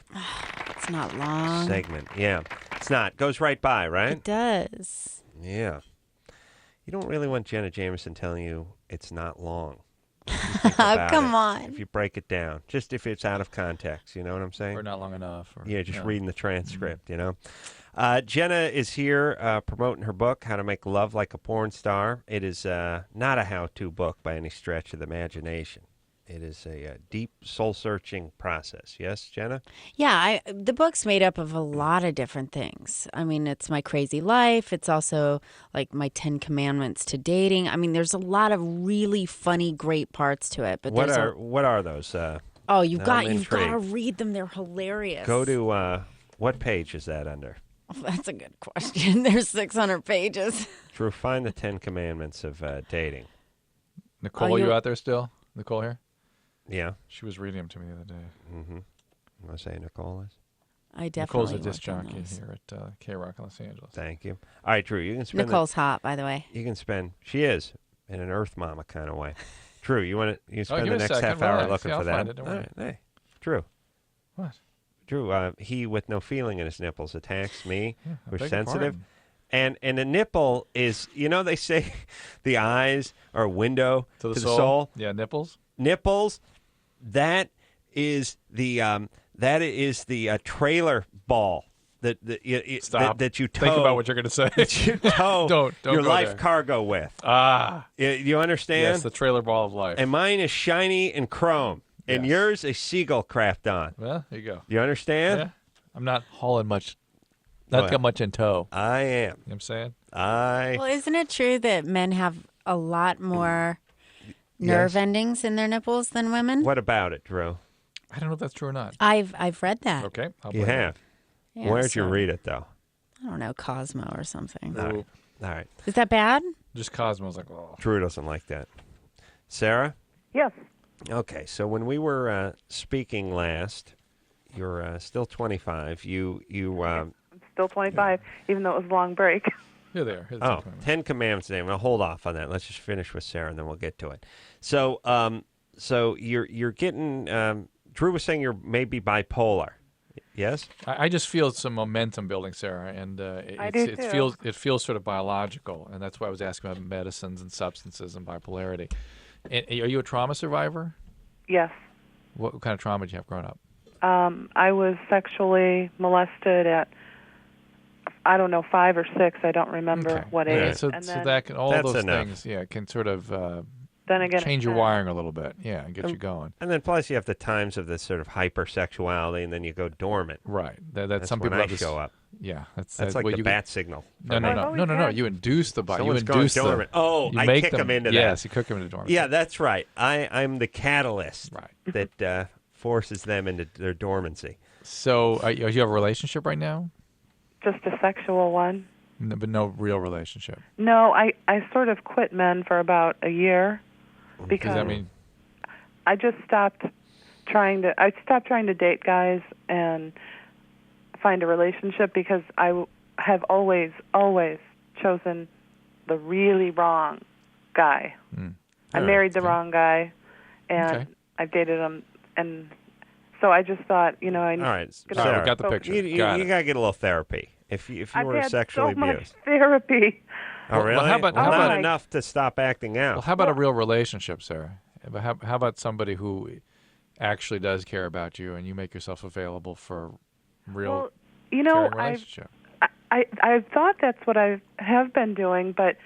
It's not long. Segment. Yeah. It's not. Goes right by, right? It does. Yeah. You don't really want Jenna Jameson telling you it's not long. Oh, come on. If you break it down. Just if it's out of context, you know what I'm saying? Or not long enough. Or, yeah, just reading the transcript, you know. Jenna is here promoting her book, How to Make Love Like a Porn Star. It is not a how-to book by any stretch of the imagination. It is a deep, soul-searching process. Yes, Jenna? Yeah, the book's made up of a lot of different things. I mean, it's my crazy life. It's also like my 10 commandments to dating. I mean, there's a lot of really funny, great parts to it. But what are those? You've got to read them. They're hilarious. Go to what page is that under? Oh, that's a good question. There's 600 pages. Drew, find the 10 commandments of dating. Nicole, you out there still? Nicole here? Yeah. She was reading them to me the other day. Mm-hmm. You want to say Nicole is? I definitely Nicole's a disc jockey here at KROQ in Los Angeles. Thank you. All right, Drew, you can spend... Nicole's hot, by the way. You can spend... She is, in an Earth Mama kind of way. Drew, you can spend the next half hour looking for that? Find it, don't worry. All right, hey, Drew. What? Drew, he with no feeling in his nipples attacks me. Yeah, We're sensitive. And a nipple is, they say the eyes are a window to the soul. Yeah, nipples. Nipples, that is the trailer ball that you tow. Think about what you're going to say. That you tow don't your go life there. cargo with. You understand? Yes, the trailer ball of life. And mine is shiny and chrome. And yours a seagull craft on. Well, there you go. You understand? Yeah. I'm not hauling much. Not got much in tow. I am. You know what I'm saying? Well, isn't it true that men have a lot more nerve endings in their nipples than women? What about it, Drew? I don't know if that's true or not. I've read that. Okay. You have? Yeah, Where'd you read it, though? I don't know, Cosmo or something. All right. Is that bad? Just Cosmo's like, oh. Drew doesn't like that. Sarah? Yes. Okay, so when we were speaking last, you're still 25. You I'm still 25, even though it was a long break. Here they are. Here's the Oh, 10 Commandments. 10 Commandments. Name. I'll hold off on that. Let's just finish with Sarah, and then we'll get to it. So, so you're getting. Drew was saying you're maybe bipolar. Yes. I just feel some momentum building, Sarah, and I do too. it feels sort of biological, and that's why I was asking about medicines and substances and bipolarity. And are you a trauma survivor? Yes. What kind of trauma did you have growing up? I was sexually molested at, I don't know, 5 or 6. I don't remember what age. Yeah, so that can, all That's those enough. things, can sort of then again, change your wiring a little bit, and get you going. And then plus you have the times of this sort of hypersexuality, and then you go dormant. Right. That's some when people I have show up. Yeah, that's like well, the bat signal. No. You induce the body. Someone's You going induce dormant. them. I make kick them into that. Yes, you kick them into dormancy. Yeah, that's right. I'm the catalyst that forces them into their dormancy. So, you have a relationship right now? Just a sexual one. No, but no real relationship. No, I sort of quit men for about a year because I just stopped trying to date guys and find a relationship because I have always chosen the really wrong guy. I married the wrong guy, and I've dated him, and so I just thought, All right, Sarah, we got the picture. You got to get a little therapy if you were sexually I've had so abused. much therapy. Oh, really? Well, how about not enough to stop acting out. Well, how about a real relationship, Sarah? How about somebody who actually does care about you, and you make yourself available for real caring relationship? I've thought that's what I have been doing, but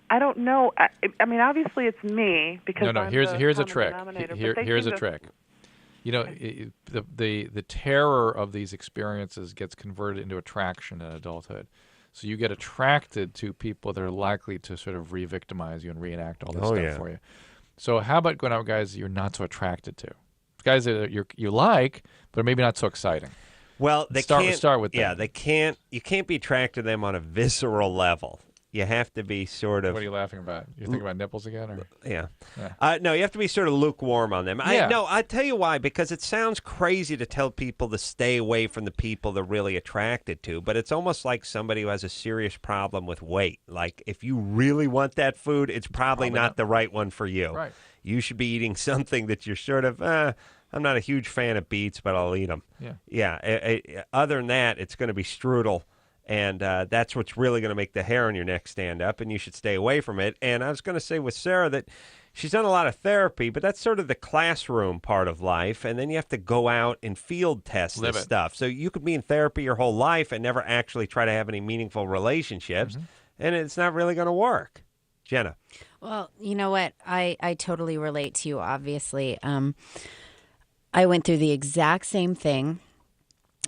I don't know. I mean, obviously it's me because no. I'm Here's the a common trick. denominator, Here's a trick. You know, the terror of these experiences gets converted into attraction in adulthood. So you get attracted to people that are likely to sort of re-victimize you and reenact all this stuff for you. So how about going out with guys that you're not so attracted to? Guys that you like, but maybe not so exciting. Well, they start with them. Yeah, they can't. You can't be attracted to them on a visceral level. You have to be sort of. What are you laughing about? You're thinking about nipples again, or? Yeah. No, you have to be sort of lukewarm on them. I tell you why, because it sounds crazy to tell people to stay away from the people they're really attracted to, but it's almost like somebody who has a serious problem with weight. Like, if you really want that food, it's probably not the right one for you. Right. You should be eating something that you're sort of, I'm not a huge fan of beets, but I'll eat them. Yeah. Other than that, it's going to be strudel. And that's what's really going to make the hair on your neck stand up, and you should stay away from it. And I was going to say with Sarah that she's done a lot of therapy, but that's sort of the classroom part of life, and then you have to go out and field test this stuff. So you could be in therapy your whole life and never actually try to have any meaningful relationships, and it's not really going to work. Jenna. Well, you know what? I totally relate to you, obviously. I went through the exact same thing.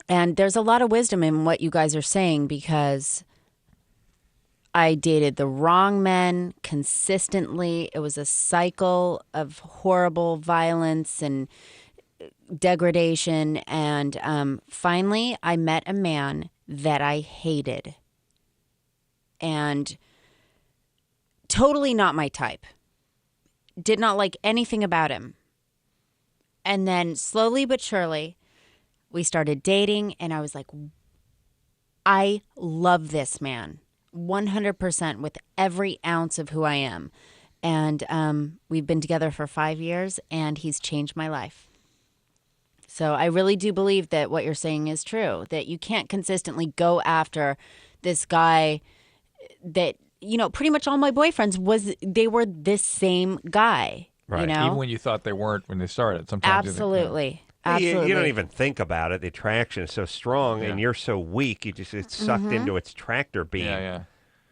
And there's a lot of wisdom in what you guys are saying because I dated the wrong men consistently. It was a cycle of horrible violence and degradation. And finally, I met a man that I hated. And totally not my type. Did not like anything about him. And then slowly but surely, we started dating, and I was like, I love this man 100% with every ounce of who I am. And we've been together for 5 years, and he's changed my life. So I really do believe that what you're saying is true, that you can't consistently go after this guy that, pretty much all my boyfriends they were this same guy. Right. Even when you thought they weren't when they started. Sometimes Absolutely. You don't even think about it. The attraction is so strong, and you're so weak. You just get sucked into its tractor beam. Yeah.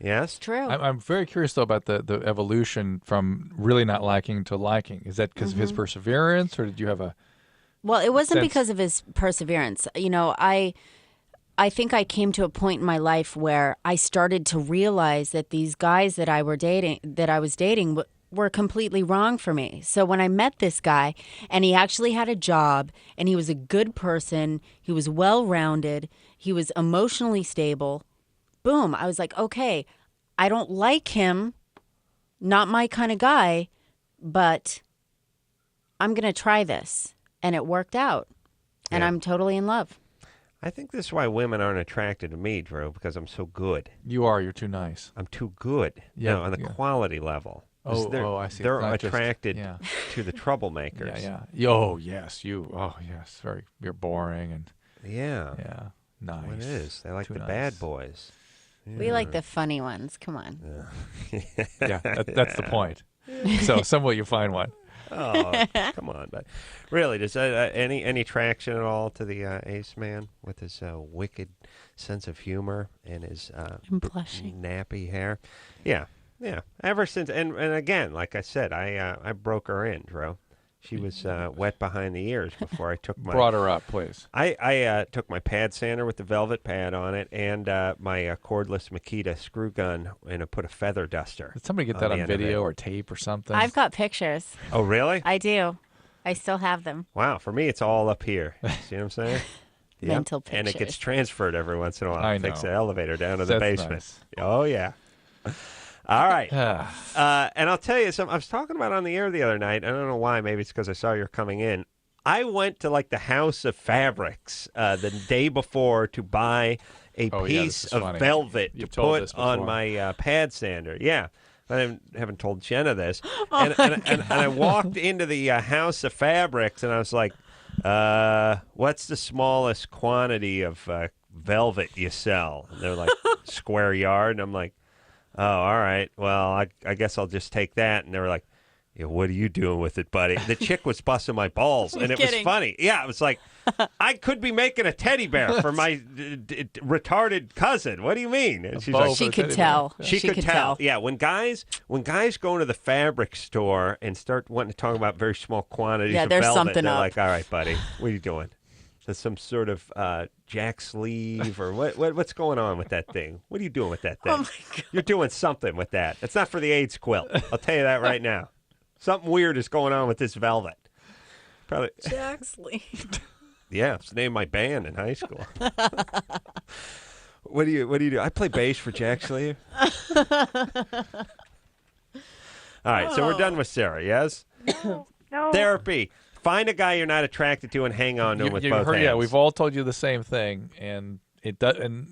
Yes? True. I'm very curious, though, about the evolution from really not liking to liking. Is that because of his perseverance, or did you have a... Well, it wasn't because of his perseverance. I think I came to a point in my life where I started to realize that these guys that I was dating were completely wrong for me. So when I met this guy, and he actually had a job, and he was a good person, he was well-rounded, he was emotionally stable, boom, I was like, okay, I don't like him, not my kind of guy, but I'm going to try this. And it worked out. And Yeah. I'm totally in love. I think this is why women aren't attracted to me, Drew, because I'm so good. You are. You're too nice. I'm too good. Yeah, No, on the quality level. 'Cause I see. They're It's not just- attracted yeah. to the troublemakers. Yeah. Oh, yes. Oh, yes. You're boring and. Yeah. Yeah. Nice. It is. They like Too the nice. bad boys. We like the funny ones. Come on. Yeah, that's the point. So somewhere you find one. Oh, come on, but really, does any traction at all to the Ace Man with his wicked sense of humor and his I'm blushing. nappy hair? Yeah. Ever since, and again, like I said, I broke her in, Drew. She was wet behind the ears before I took my... Brought her up, please. I took my pad sander with the velvet pad on it and my cordless Makita screw gun, and I put a feather duster. Did somebody get that on video or tape or something? I've got pictures. Oh, really? I do. I still have them. Wow, for me, it's all up here. See what I'm saying? Yep. Mental And it gets pictures. transferred every once in a while. I Takes know. the elevator down to the That's basement. nice. Oh, yeah. All right. And I'll tell you something. I was talking about it on the air the other night. I don't know why. Maybe it's because I saw you were coming in. I went to like the House of Fabrics the day before to buy a Oh, yeah, piece this is of funny. velvet You've to told this put on before. my pad sander. Yeah. I haven't told Jenna this. Oh, and I walked into the House of Fabrics and I was like, what's the smallest quantity of velvet you sell? And they're like, square yard. And I'm like, oh, all right. Well, I guess I'll just take that. And they were like, yeah, what are you doing with it, buddy? The chick was busting my balls, and it was funny. Yeah, it was like, I could be making a teddy bear for my retarded cousin. What do you mean? And she's like, she could tell. She could tell. Yeah, when guys go into the fabric store and start wanting to talk about very small quantities of there's velvet, something they're up. like, all right, buddy, what are you doing? There's some sort of jack sleeve or what's going on with that thing? What are you doing with that thing? Oh, my God. You're doing something with that. It's not for the AIDS quilt. I'll tell you that right now. Something weird is going on with this velvet. Probably. Jack's Lead. Yeah, it's the name of my band in high school. What do you do? I play bass for Jack Sleeve. All right, so we're done with Sarah, yes? No. Therapy. Find a guy you're not attracted to and hang on to him with both hands. Yeah, we've all told you the same thing, and it does. And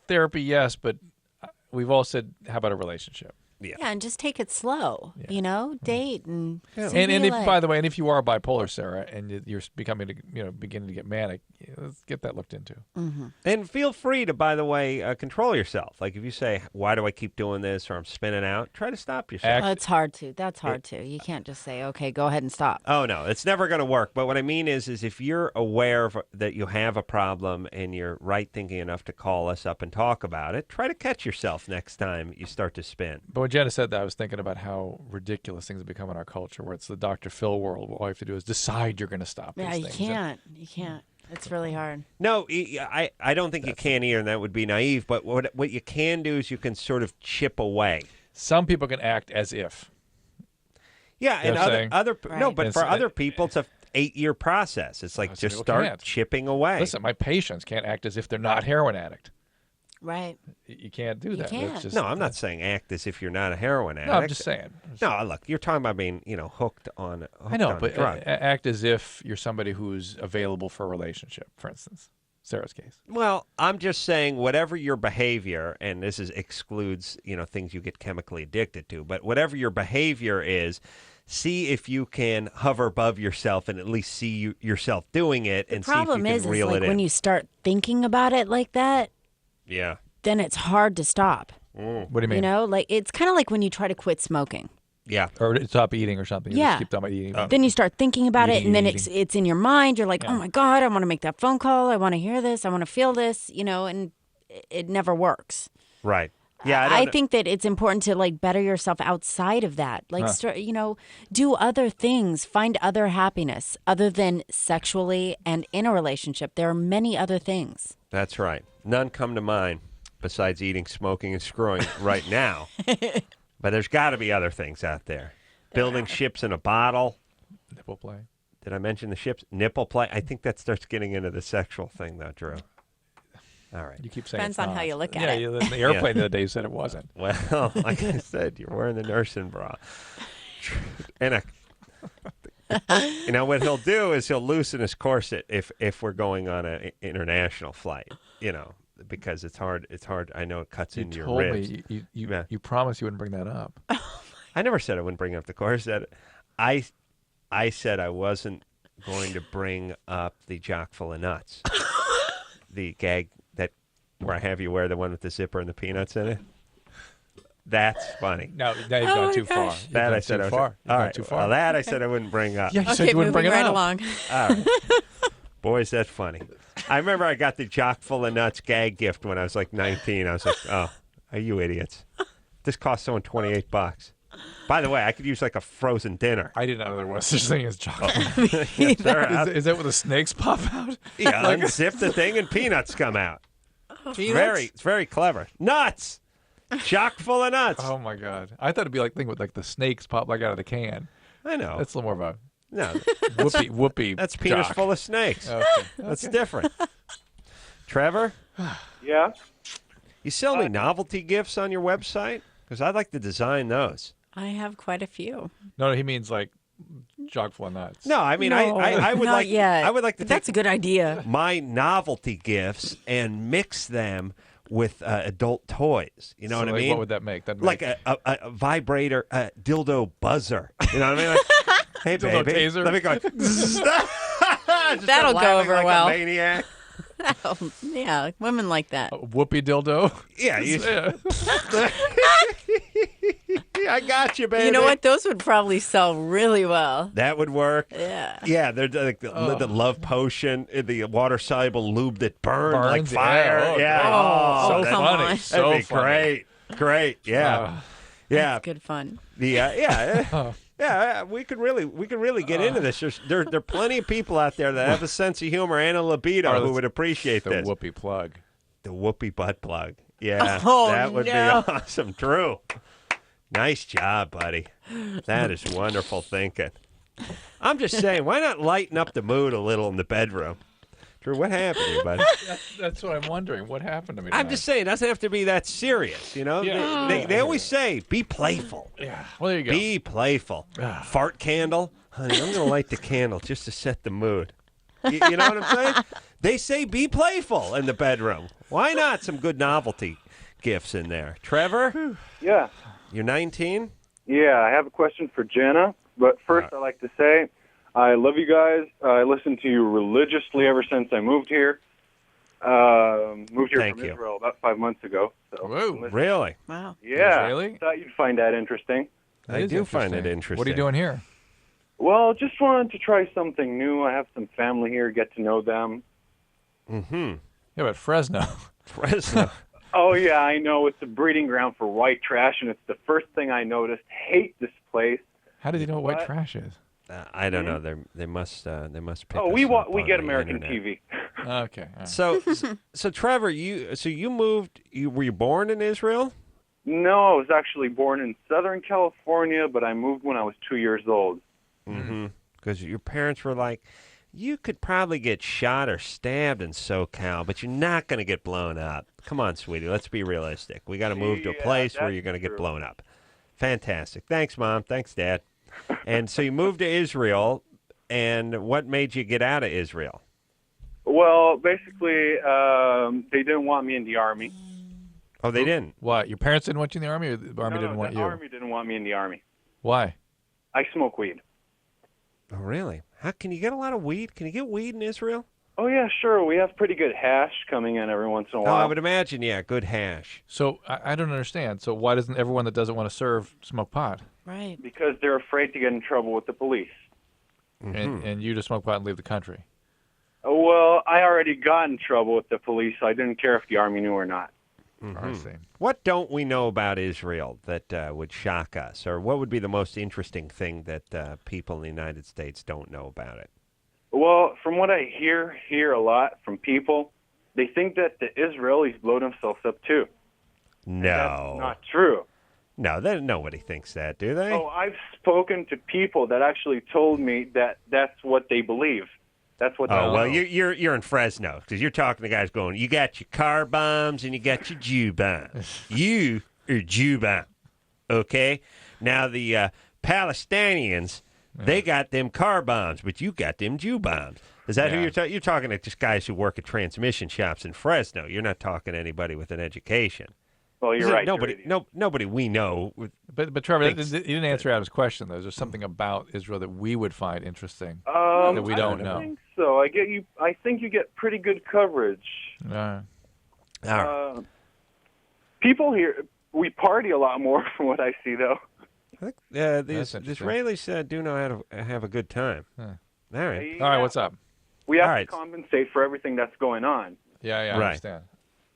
therapy, yes, but we've all said, how about a relationship? Yeah, and just take it slow. Date and see And what you if, like. by the way, and if you are bipolar, Sarah, and you're beginning to get manic, let's get that looked into. Mm-hmm. And feel free to, by the way, control yourself. Like if you say, why do I keep doing this, or I'm spinning out, try to stop yourself. It's hard to. That's hard to. You can't just say, okay, go ahead and stop. Oh, no, it's never going to work. But what I mean is if you're aware that you have a problem and you're right-thinking enough to call us up and talk about it, try to catch yourself next time you start to spin. But when Jenna said that, I was thinking about how ridiculous things have become in our culture, where it's the Dr. Phil world. All you have to do is decide you're going to stop Yeah, these you things. can't. You can't. It's really hard. No, I don't think you can either, and that would be naive. But what you can do is you can sort of chip away. Some people can act as if. Yeah, You and know what I'm other saying? no, Right. but And for so- other people, it's a 8-year process. It's like Some just people start can't. chipping away. Listen, my patients can't act as if they're not a heroin addict. Right. You can't do that. can't. That's just, No, I'm not saying act as if you're not a heroin addict. No, I'm just saying. No, look, you're talking about being, hooked on. I know, on but a drug. act as if you're somebody who's available for a relationship, for instance. Sarah's case. Well, I'm just saying whatever your behavior, and this excludes, things you get chemically addicted to, but whatever your behavior is, see if you can hover above yourself and at least see yourself doing it and see if you Problem can is reel like it in. when you start thinking about it like that, Yeah. then it's hard to stop. What do you mean? Like it's kind of like when you try to quit smoking. Yeah. Or stop eating or something. You Yeah. just keep talking about eating. Then you start thinking about it, Eating, and then eating. it's in your mind. You're like, Yeah. oh my God, I want to make that phone call. I want to hear this. I want to feel this, and it never works. Right. Yeah, I think that it's important to like better yourself outside of that. Like, do other things, find other happiness other than sexually and in a relationship. There are many other things. That's right. None come to mind besides eating, smoking, and screwing right now. But there's got to be other things out there. Building ships in a bottle. Nipple play. Did I mention the ships? Nipple play. I think that starts getting into the sexual thing, though, Drew. All right. You keep saying Depends it's on not. how you look at yeah, it. in the airplane the other day you said it wasn't. Well, like I said, you're wearing the nursing bra. And You know what he'll do is he'll loosen his corset if we're going on an international flight. You know, because it's hard. It's hard. I know it cuts into your ribs. You told me you promised you wouldn't bring that up. I never said I wouldn't bring up the corset. I said I wasn't going to bring up the jock full of nuts. The gag where I have you wear the one with the zipper and the peanuts in it. That's funny. No, now you've gone too far. That I said too far. All right. Well, that I said I wouldn't bring up. Yeah, you said you wouldn't bring it right up. along. All right. Boys, that's funny. I remember I got the jock full of nuts gag gift when I was like 19. I was like, oh, are you idiots? This cost someone $28. By the way, I could use like a frozen dinner. I didn't know there was such thing as chocolate. Yes, sir. Is that where the snakes pop out? Yeah, unzip the thing and peanuts come out. It's very clever. Nuts! Chock full of nuts. Oh, my God. I thought it'd be like thing with like the snakes pop like out of the can. I know. That's a little more of No, a whoopee. that's penis jock. full of snakes. Okay. That's different. Trevor? Yeah? You sell any novelty gifts on your website? Because I'd like to design those. I have quite a few. No, he means like jock full of nuts. No, I mean, No, I would not like. yet. I would like to. That's a good idea. My novelty gifts and mix them with adult toys. You know So, what I like, mean? what would that make? That'd Like make a vibrator, dildo buzzer. You know what I mean? Like, hey, Dildo baby, taser? let me go. Just That'll start go laughing over like well. A maniac. Oh, yeah, women like that. whoopee dildo. Yeah, I got you, baby. You know what? Those would probably sell really well. That would work. Yeah. Yeah, they're like the love potion, the water soluble lube that burned like Burns, fire. yeah. Yeah. Oh, come funny. on. So That'd be funny. great. Yeah. Yeah. That's good fun. Yeah, we could really get into this. There are plenty of people out there that have a sense of humor and a libido who would appreciate The this. whoopee plug. The whoopee butt plug. Yeah, Oh, that would no. be awesome. Drew, nice job, buddy. That is wonderful thinking. I'm just saying, why not lighten up the mood a little in the bedroom? Drew, what happened to you, buddy? That's what I'm wondering. What happened to me? I'm just saying, it doesn't have to be that serious, you know? Yeah. They always say, be playful. Yeah. Well, there you go. Be playful. Fart candle. Honey, I'm going to light the candle just to set the mood. You know what I'm saying? They say be playful in the bedroom. Why not some good novelty gifts in there? Trevor? Yeah. You're 19? Yeah, I have a question for Jenna. But first, I'd like to say I love you guys. I listen to you religiously ever since I moved here. Moved here Thank from you. Israel about 5 months ago. So Whoa. Really? Wow. yeah, Really? thought you'd find that interesting. I do find it interesting. What are you doing here? Well, just wanted to try something new. I have some family here, get to know them. Mm-hmm. Yeah, but Fresno. Fresno. Oh, yeah, I know. It's a breeding ground for white trash, and it's the first thing I noticed. Hate this place. How did you know what What? trash is? I don't know. They must pick Oh, us we up we on get the American internet. TV. Okay. All right. So Trevor, you moved. Were you born in Israel? No, I was actually born in Southern California, but I moved when I was 2 years old. Mm-hmm. Because your parents were like, you could probably get shot or stabbed in SoCal, but you're not going to get blown up. Come on, sweetie. Let's be realistic. We got to move to a Yeah, place where that's you're going to get true. blown up. Fantastic. Thanks, Mom. Thanks, Dad. And so you moved to Israel, and what made you get out of Israel? Well, basically, they didn't want me in the Army. Oh, they didn't? What? Your parents didn't want you in the Army, or the Army No, didn't want the you? Army didn't want me in the Army. Why? I smoke weed. Oh, really? How can you get a lot of weed? Can you get weed in Israel? Oh, yeah, sure. We have pretty good hash coming in every once in a Oh, while. I would imagine, yeah, good hash. So I don't understand. So why doesn't everyone that doesn't want to serve smoke pot? Right. Because they're afraid to get in trouble with the police. And you just smoke pot and leave the country? Well, I already got in trouble with the police, so I didn't care if the Army knew or not. I see. What don't we know about Israel that would shock us? Or what would be the most interesting thing that people in the United States don't know about it? Well, from what I hear a lot from people, they think that the Israelis blow themselves up too. No. That's not true. No, nobody thinks that, do they? Oh, I've spoken to people that actually told me that that's what they believe. That's what. Oh, they well, know. you're in Fresno because you're talking to guys going, you got your car bombs and you got your Jew bombs. You are Jew bomb, okay? Now, the Palestinians, They got them car bombs, but you got them Jew bombs. Is that who you're talking? You're talking to just guys who work at transmission shops in Fresno. You're not talking to anybody with an education. Well, you're right. Nobody we know. But Trevor, you didn't answer Adam's question though. Is there something about Israel that we would find interesting that we don't know? I think so. I think you get pretty good coverage. All right. People here, we party a lot more from what I see, though. The Israelis do know how to have a good time. Huh. All right. All right, what's up? We have to compensate for everything that's going on. Yeah, I understand.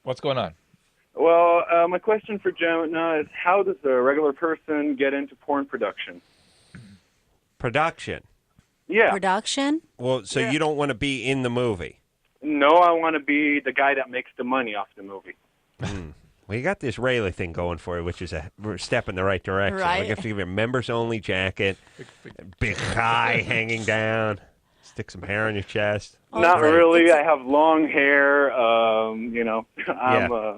What's going on? Well, my question for Jenna is, how does a regular person get into porn production? Production? Yeah. Production? Well, so you don't want to be in the movie? No, I want to be the guy that makes the money off the movie. Well, you got the Israeli thing going for you, which is a step in the right direction. Right. Like you have to give you a members-only jacket, big thigh hanging down, stick some hair on your chest. Not really. I have long hair.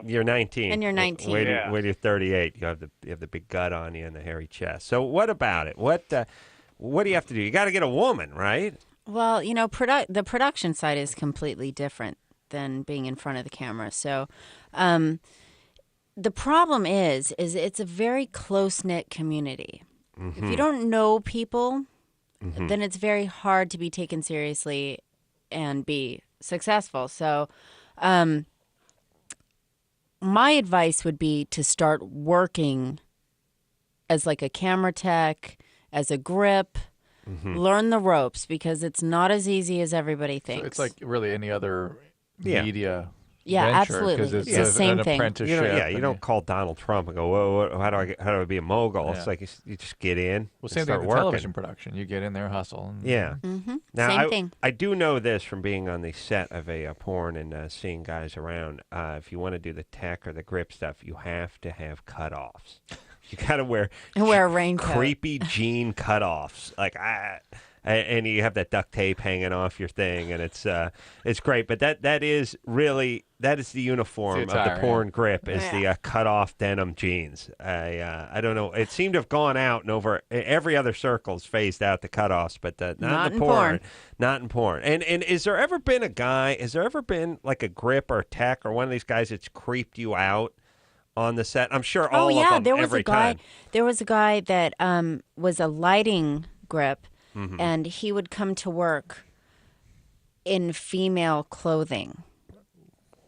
You're 19. And you're 19. Wait till you're 38. You have the big gut on you and the hairy chest. So what about it? What do you have to do? You got to get a woman, right? Well, the production side is completely different than being in front of the camera. So the problem is it's a very close-knit community. Mm-hmm. If you don't know people, then it's very hard to be taken seriously and be successful. So my advice would be to start working as like a camera tech, as a grip, learn the ropes, because it's not as easy as everybody thinks. So it's like really any other media venture, absolutely. Because it's the same an thing. apprenticeship. You don't call Donald Trump and go, "Whoa, how do I be a mogul?" Yeah. It's like you just get in. Well, same and thing start with working. television production. You get in there, hustle. And, Now, Same thing. I do know this from being on the set of a porn and seeing guys around. If you want to do the tech or the grip stuff, you have to have cutoffs. You got to wear a raincoat. Creepy jean cutoffs. And you have that duct tape hanging off your thing, and it's great. But that is the uniform It's the attire, of the porn grip is the cut off denim jeans. I don't know. It seemed to have gone out, and over every other circle's phased out the cutoffs, but not in the porn. Not in porn. And has there ever been like a grip or tech or one of these guys that's creeped you out on the set? I'm sure all of them there was every a guy. time. There was a guy that was a lighting grip. Mm-hmm. And he would come to work in female clothing.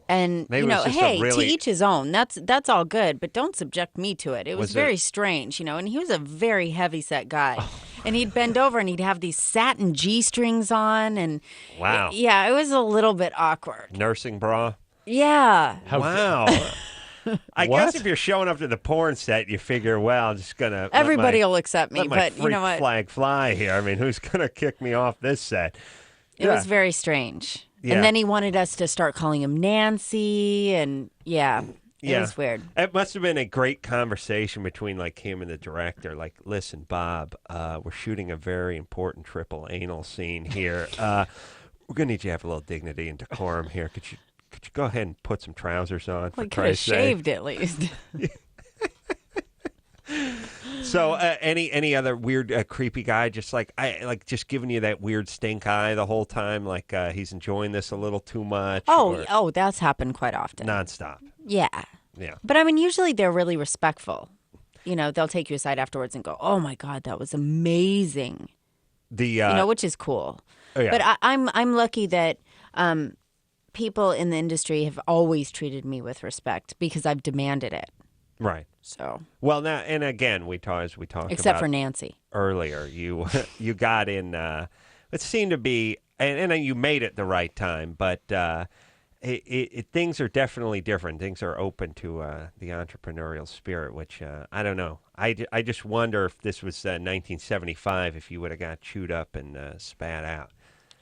And, Maybe it was just to each his own. That's all good, but don't subject me to it. It was very strange, and he was a very heavy-set guy. And he'd bend over and he'd have these satin G-strings on. And Wow. it was a little bit awkward. Nursing bra? Yeah. Wow. I guess if you're showing up to the porn set, you figure, well, I'm just gonna everybody will accept me, let my but you know freak what? flag fly here. I mean, who's gonna kick me off this set? It was very strange. Yeah. And then he wanted us to start calling him Nancy, and it was weird. It must have been a great conversation between like him and the director. Like, listen, Bob, we're shooting a very important triple anal scene here. We're gonna need you to have a little dignity and decorum here. Could you go ahead and put some trousers on? We could have shaved at least. So, any other weird, creepy guy, just just giving you that weird stink eye the whole time, like he's enjoying this a little too much? Oh, that's happened quite often. Nonstop. Yeah. But I mean, usually they're really respectful. They'll take you aside afterwards and go, "Oh my God, that was amazing." Which is cool. Oh, yeah. But I'm lucky that people in the industry have always treated me with respect because I've demanded it. Right. So. Well, now, and again, we talked except about for Nancy earlier. You got in. It seemed to be, and you made it the right time, but things are definitely different. Things are open to the entrepreneurial spirit, which I don't know. I just wonder if this was 1975, if you would have got chewed up and spat out.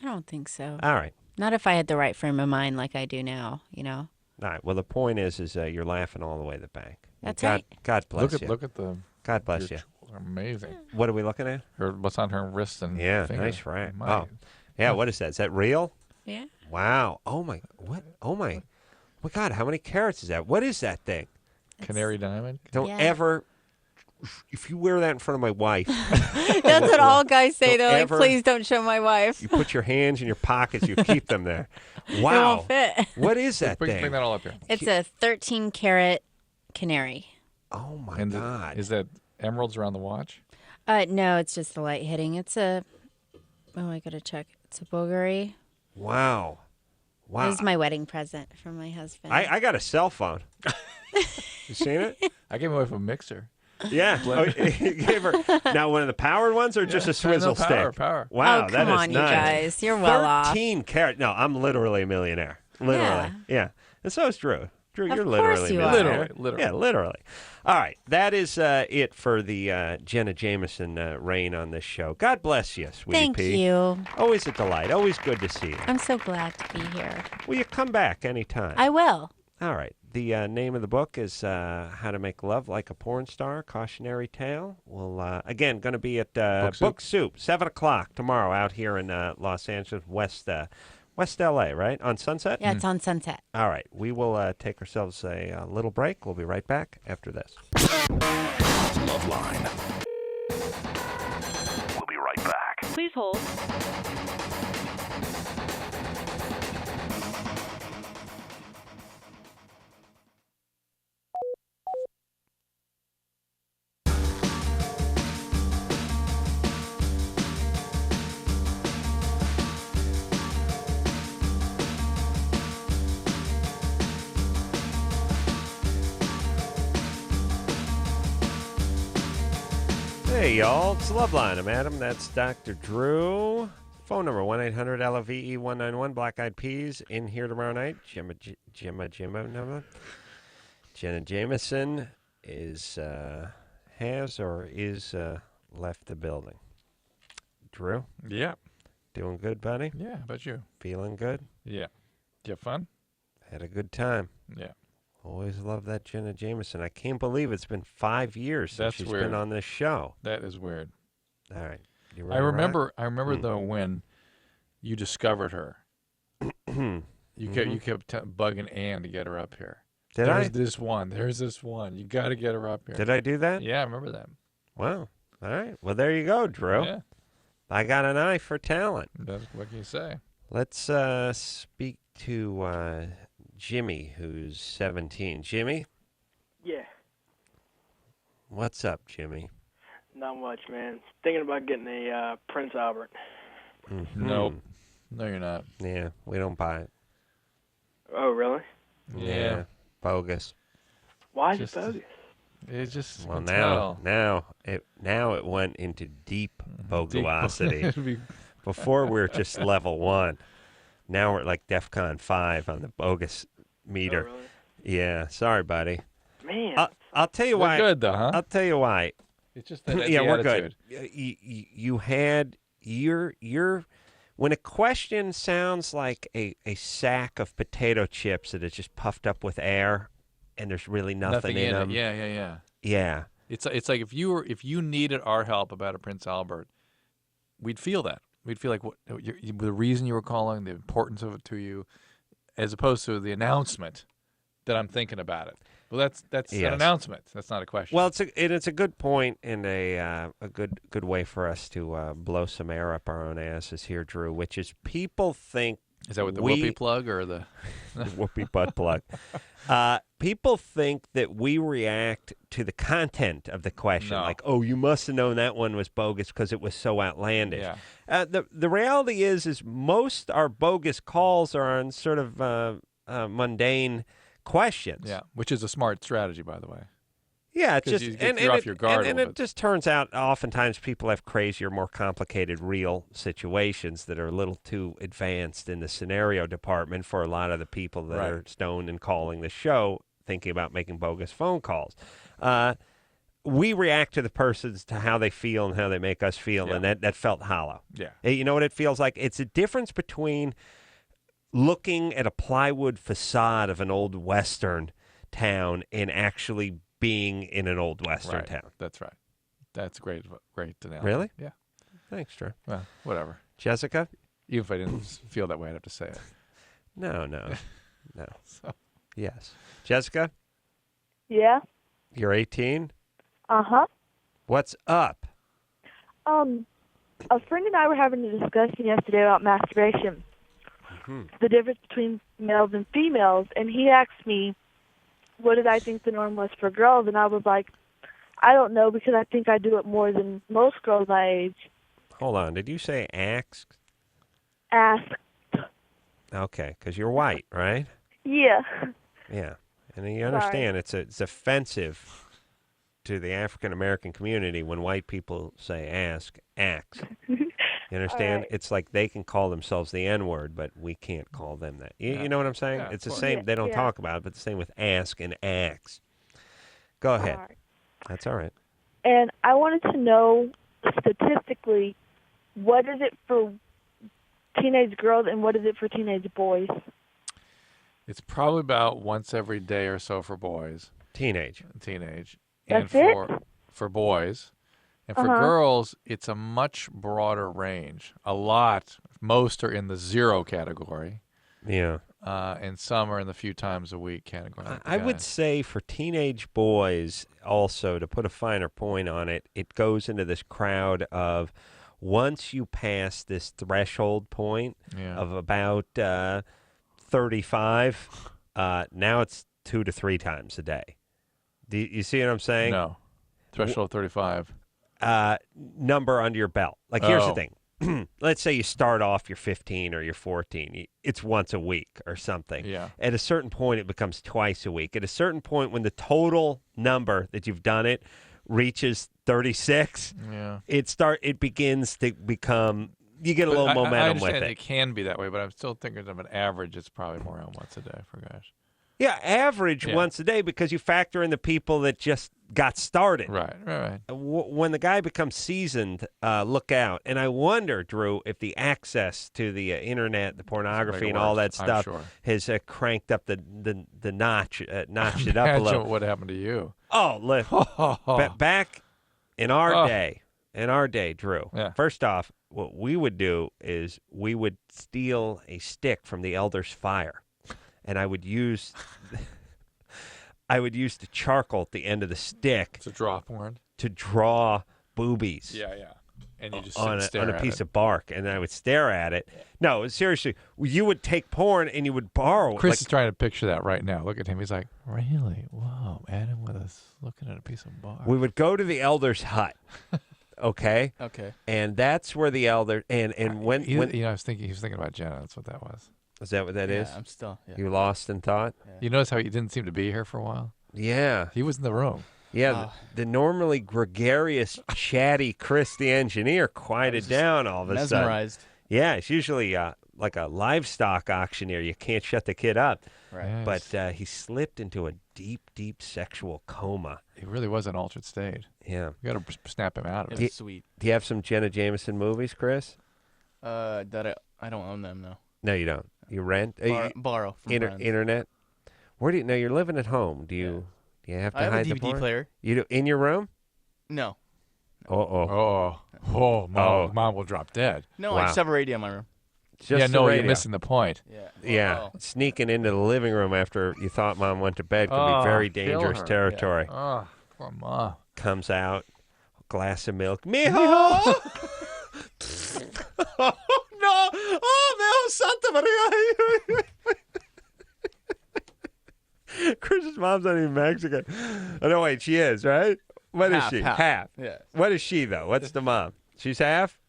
I don't think so. All right. Not if I had the right frame of mind like I do now, All right. Well, the point is you're laughing all the way to the bank. That's right. God bless you. Look at the. God bless you. Amazing. What are we looking at? What's on her wrist and finger. Nice right. Oh, yeah. What is that? Is that real? Yeah. Wow. Oh my. What? Oh my. Oh my God. How many carats is that? What is that thing? Canary diamond. Don't ever if you wear that in front of my wife. That's what all guys say. They're ever- like, please don't show my wife. You put your hands in your pockets, you keep them there. Wow. It won't fit. What is that Bring thing? that all up here. It's a 13-karat canary. Oh, my And God. is that emeralds around the watch? No, it's just the light hitting. It's a, I got to check. It's a Bulgari. Wow. Wow. This is my wedding present from my husband. I got a cell phone. You seen it? I gave away from a mixer. Yeah. Oh, you gave her. Now, one of the powered ones or just a swizzle power, stick? power. Wow, Oh, that come is on, you nice. guys. You're well off. 13 carat. No, I'm literally a millionaire. Literally. Yeah. And so is Drew. Drew, you're course literally you a are. millionaire. Literally. Yeah, literally. All right. That is it for the Jenna Jameson reign on this show. God bless you, sweetie Thank pea. you. Always a delight. Always good to see you. I'm so glad to be here. Will you come back anytime? I will. All right. The name of the book is How to Make Love Like a Porn Star, Cautionary Tale. Well, again, going to be at Book Soup, 7 o'clock tomorrow out here in Los Angeles, West L.A., right? On Sunset? Yeah, it's on Sunset. All right. We will take ourselves a little break. We'll be right back after this. Loveline. We'll be right back. Please hold. Hey, y'all. It's Loveline. I'm Adam. That's Dr. Drew. Phone number 1-800-LOVE-191. Black Eyed Peas in here tomorrow night. Jenna Jameson has left the building. Drew? Yeah. Doing good, buddy? Yeah, how about you? Feeling good? Yeah. Did you have fun? Had a good time. Yeah. Always love that Jenna Jameson. I can't believe it's been 5 years since she's been on this show. That is weird. All right. I remember though when you discovered her. You kept bugging Ann to get her up here. There's this one. You got to get her up here. Did I do that? Yeah, I remember that. Wow. All right. Well, there you go, Drew. Yeah. I got an eye for talent. What can you say? Let's speak to Jimmy, who's 17. Jimmy? Yeah, What's up, Jimmy? not much, man. Thinking about getting a Prince Albert. Mm-hmm. Nope. No, you're not. Yeah, we don't buy it. Oh, really? Yeah. Bogus. Why is it bogus? It's just Well, now it went into deep bogosity. Before we were just level 1. Now we're like DEFCON 5 on the bogus meter. Oh, really? Yeah, sorry, buddy. Man. I'll tell you why. We're good, though, huh? I'll tell you why. It's just that yeah, the we're attitude. good. You had your when a question sounds like a sack of potato chips that is just puffed up with air, and there's really nothing in them. Yeah. Yeah. It's like if you needed our help about a Prince Albert, we'd feel that. We'd feel like the reason you were calling, the importance of it to you, as opposed to the announcement that I'm thinking about it. Well, that's Yes. an announcement. That's not a question. Well, it's a good point and a good way for us to blow some air up our own asses here, Drew. Which is people think is that with the whoopee plug or the whoopee butt plug? People think that we react to the content of the question, No. like, "Oh, you must have known that one was bogus because it was so outlandish." Yeah. The reality is most our bogus calls are on sort of mundane questions. Yeah, which is a smart strategy, by the way. Yeah, it's 'Cause just you're off your guard a and little it bit. just turns out oftentimes people have crazier, more complicated, real situations that are a little too advanced in the scenario department for a lot of the people that Right. are stoned and calling the show, thinking about making bogus phone calls. We react to the persons to how they feel and how they make us feel, and that felt hollow. Yeah. You know what it feels like? It's a difference between looking at a plywood facade of an old Western town and actually being in an old Western town. That's right. That's great analogy. Really? Yeah. Thanks, Drew. Well, whatever. Jessica? Even if I didn't feel that way, I'd have to say it. No. So. Yes. Jessica, Yeah. you're 18? Uh-huh. What's up? A friend and I were having a discussion yesterday about masturbation, the difference between males and females, and he asked me, what did I think the norm was for girls, and I was like, I don't know, because I think I do it more than most girls my age. Hold on. Did you say axe? Ask. Okay, because you're white, right? Yeah. Yeah. And you understand it's offensive to the African American community when white people say axe. You understand? Right. It's like they can call themselves the N-word, but we can't call them that. You know what I'm saying? Yeah, it's the of same. course. They don't Yeah. talk about it, but the same with ask and axe. Go ahead. Right. That's all right. And I wanted to know, statistically, what is it for teenage girls and what is it for teenage boys? It's probably about once every day or so for boys. Teenage. That's and for boys. And for Uh-huh. girls, it's a much broader range. Most are in the 0 category. Yeah. And some are in the few times a week category. like the I would guys. say for teenage boys, also, to put a finer point on it, it goes into this crowd of once you pass this threshold point of about 35, now it's 2 to 3 times a day. Do you see what I'm saying? No. Threshold 35. Number under your belt. Like, here's the Oh. thing. Let's say you start off, you're 15 or you're 14. It's once a week or something. Yeah. At a certain point, it becomes twice a week. At a certain point, when the total number that you've done it reaches 36, it begins to become. You get a little I momentum with understand it. it can be that way, but I'm still thinking of an average. It's probably more around once a day for guys. Yeah, average once a day because you factor in the people that just got started. Right. When the guy becomes seasoned, look out. And I wonder, Drew, if the access to the internet, the pornography, and all that I'm stuff sure. has cranked up the notch, notched it up a Imagine little. what happened to you. Oh, look, back in our day, Drew. Yeah. First off, what we would do is we would steal a stick from the elder's fire, and I would use the charcoal at the end of the stick to draw porn, to draw boobies. Yeah. And you just on stare a at piece it. of bark, and I would stare at it. No, seriously, you would take porn and you would borrow. Chris is trying to picture that right now. Look at him. He's like, really? Whoa, Adam with us looking at a piece of bark. We would go to the elder's hut. Okay. Okay. And that's where the elder and when he was thinking. He was thinking about Jenna. That's what that was. Is that what that is? I'm still. Yeah. You lost in thought. You notice how he didn't seem to be here for a while. Yeah. He was in the room. Yeah, the normally gregarious, chatty Chris the engineer quieted down all of a sudden. mesmerized. Yeah, it's usually like a livestock auctioneer. You can't shut the kid up. Right. But he slipped into a deep, deep sexual coma. He really was an altered state. Yeah. You got to snap him out of It it. was sweet. Do you have some Jenna Jameson movies, Chris? That I don't own them, no. No, you don't. You rent? Borrow from friends. Internet? Where do you? No, you're living at home. Do you? Do you have to I have a hide the DVD porn? player. You do in your room? No. Mom will drop dead. No, I just have a radio in my room. Just the you're radio. missing the point. Yeah, sneaking into the living room after you thought Mom went to bed could Oh, be very kill dangerous her. territory. Oh, poor Mom. Comes out, glass of milk. Mijo! Oh, no! Oh, Santa Maria! Chris's mom's not even Mexican. Oh, no, wait, she is, right? What is Half, she? half. Yeah. What is she, though? What's the mom? She's half?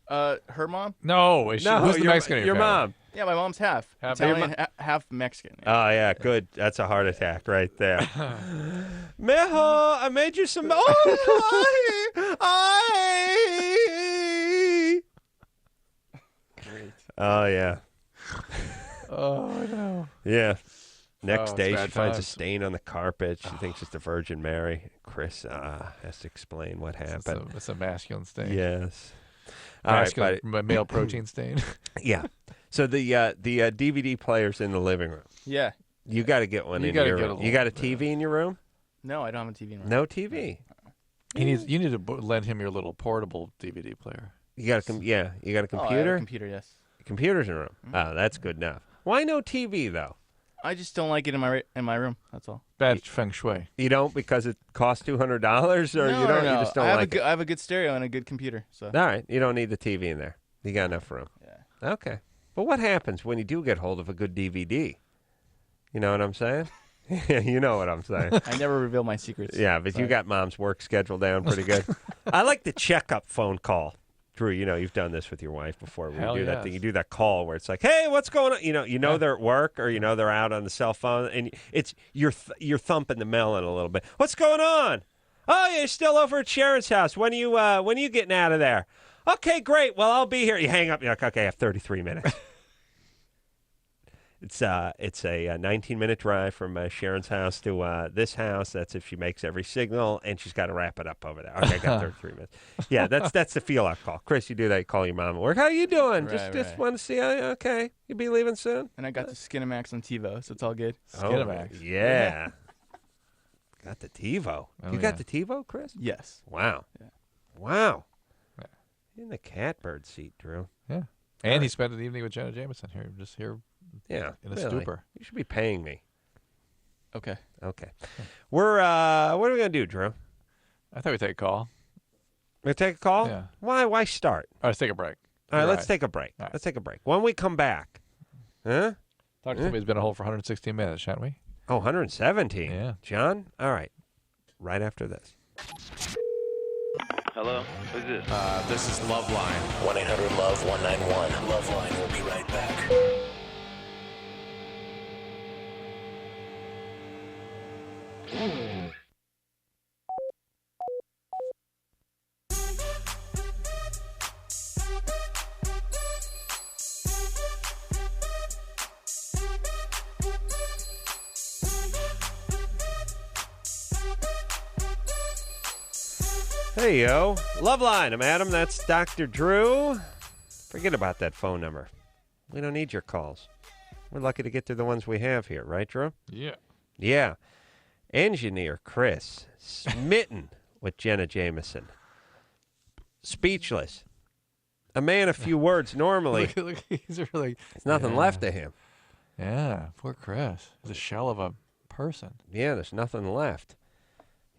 Her mom? No, who's the Mexican in your family? mom. Yeah, my mom's half Italian, half Mexican. Oh, yeah, good. That's a heart attack right there. Mijo, I made you some... Oh, Great. Oh, yeah. Oh, no. Yeah. Next Oh, day, it's she bad finds a times. stain on the carpet. She thinks it's the Virgin Mary. Chris has to explain what happened. It's a masculine stain. Yes. All right, Masculine, buddy. male protein stain. Yeah. So the DVD player's in the living room. Yeah. You got to get one You in gotta your get a room. little- You got a TV in your room? No, I don't have a TV in my room. No TV. You need to lend him your little portable DVD player. You got a you got a Oh, I have computer? a computer, yes. Computer's in the room. Oh, that's good enough. Why no TV though? I just don't like it in my room. That's all. Bad feng shui. You don't because it costs $200, or No, you don't? no. You just don't I have like it. I have a good stereo and a good computer. So. All right, you don't need the TV in there. You got enough room. Yeah. Okay. But what happens when you do get hold of a good DVD? You know what I'm saying? You know what I'm saying. I never reveal my secrets. Yeah, but you got Mom's work schedule down pretty good. I like the checkup phone call. Drew, you know you've done this with your wife before. When Hell you do that yes. thing, you do that call where it's like, "Hey, what's going on?" You know they're at work, or they're out on the cell phone, and it's you're thumping the melon a little bit. What's going on? Oh, yeah, you're still over at Sharon's house. When are you getting out of there? Okay, great. Well, I'll be here. You hang up. You're like, okay, I have 33 minutes. It's a 19-minute drive from Sharon's house to this house. That's if she makes every signal, and she's got to wrap it up over there. Okay, I got 33 minutes. Yeah, that's the feel-out call. Chris, you do that. You call your mom at work. How you doing? Just want to see. Okay, you be leaving soon. And I got the Skinamax on TiVo, so it's all good. Skinamax. Yeah. Got the TiVo. You got the TiVo, Chris? Yes. Wow. Yeah. Wow. In the catbird seat, Drew. Yeah. And he spent an evening with Jenna Jameson here, just here. Yeah, in a really. stupor. You should be paying me. Okay. We're what are we gonna do, Drew? I thought we'd take a call. We take a call? Yeah. Why start? All right, let's take a break. All right, You're let's take a break. All right. Let's take a break. When we come back, huh? Talk to somebody who's been on hold for 116 minutes, shan't we? Oh, 117. Yeah. John? All right. Right after this. Hello? Who's this? This is LoveLine. 1-800-LOVE-191. LoveLine will be right back. Hey, yo. Loveline. I'm Adam. That's Dr. Drew. Forget about that phone number. We don't need your calls. We're lucky to get to the ones we have here, right, Drew? Yeah. Yeah. Engineer Chris, smitten with Jenna Jameson. Speechless. A man of few words normally. Look, he's really... There's nothing left of him. Yeah, poor Chris. He's a shell of a person. Yeah, there's nothing left.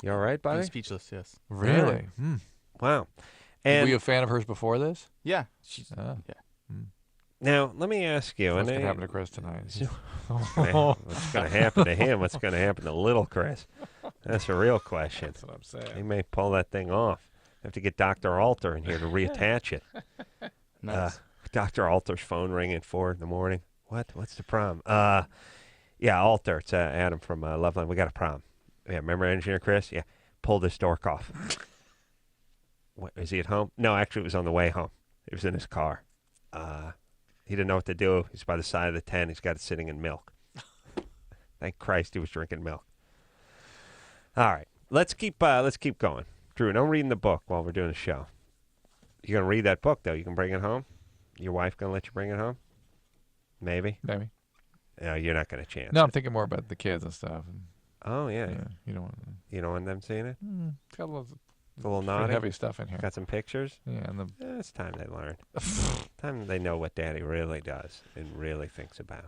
You all right, buddy? I'm speechless, yes. Really? Wow. Were you a fan of hers before this? Yeah. Yeah. Now, let me ask you. What's going to happen to Chris tonight? What's going to happen to him? What's going to happen to little Chris? That's a real question. That's what I'm saying. He may pull that thing off. Have to get Dr. Alter in here to reattach it. Nice. Dr. Alter's phone ringing 4 in the morning. What's the problem? Yeah, Alter. It's Adam from LoveLine. We got a problem. Yeah, remember Engineer Chris? Yeah. Pull this dork off. What, is he at home? No, actually, it was on the way home. It was in his car. He didn't know what to do. He's by the side of the tent. He's got it sitting in milk. Thank Christ he was drinking milk. All right. Let's keep going. Drew, no reading the book while we're doing the show. You're going to read that book, though. You can bring it home? Your wife going to let you bring it home? Maybe? Maybe. No, you're not going to chance No, it. I'm thinking more about the kids and stuff. Oh, yeah. You don't want them seeing it? It's got a little pretty naughty. Heavy stuff in here. Got some pictures? Yeah. It's time they learn. Time they know what Daddy really does and really thinks about.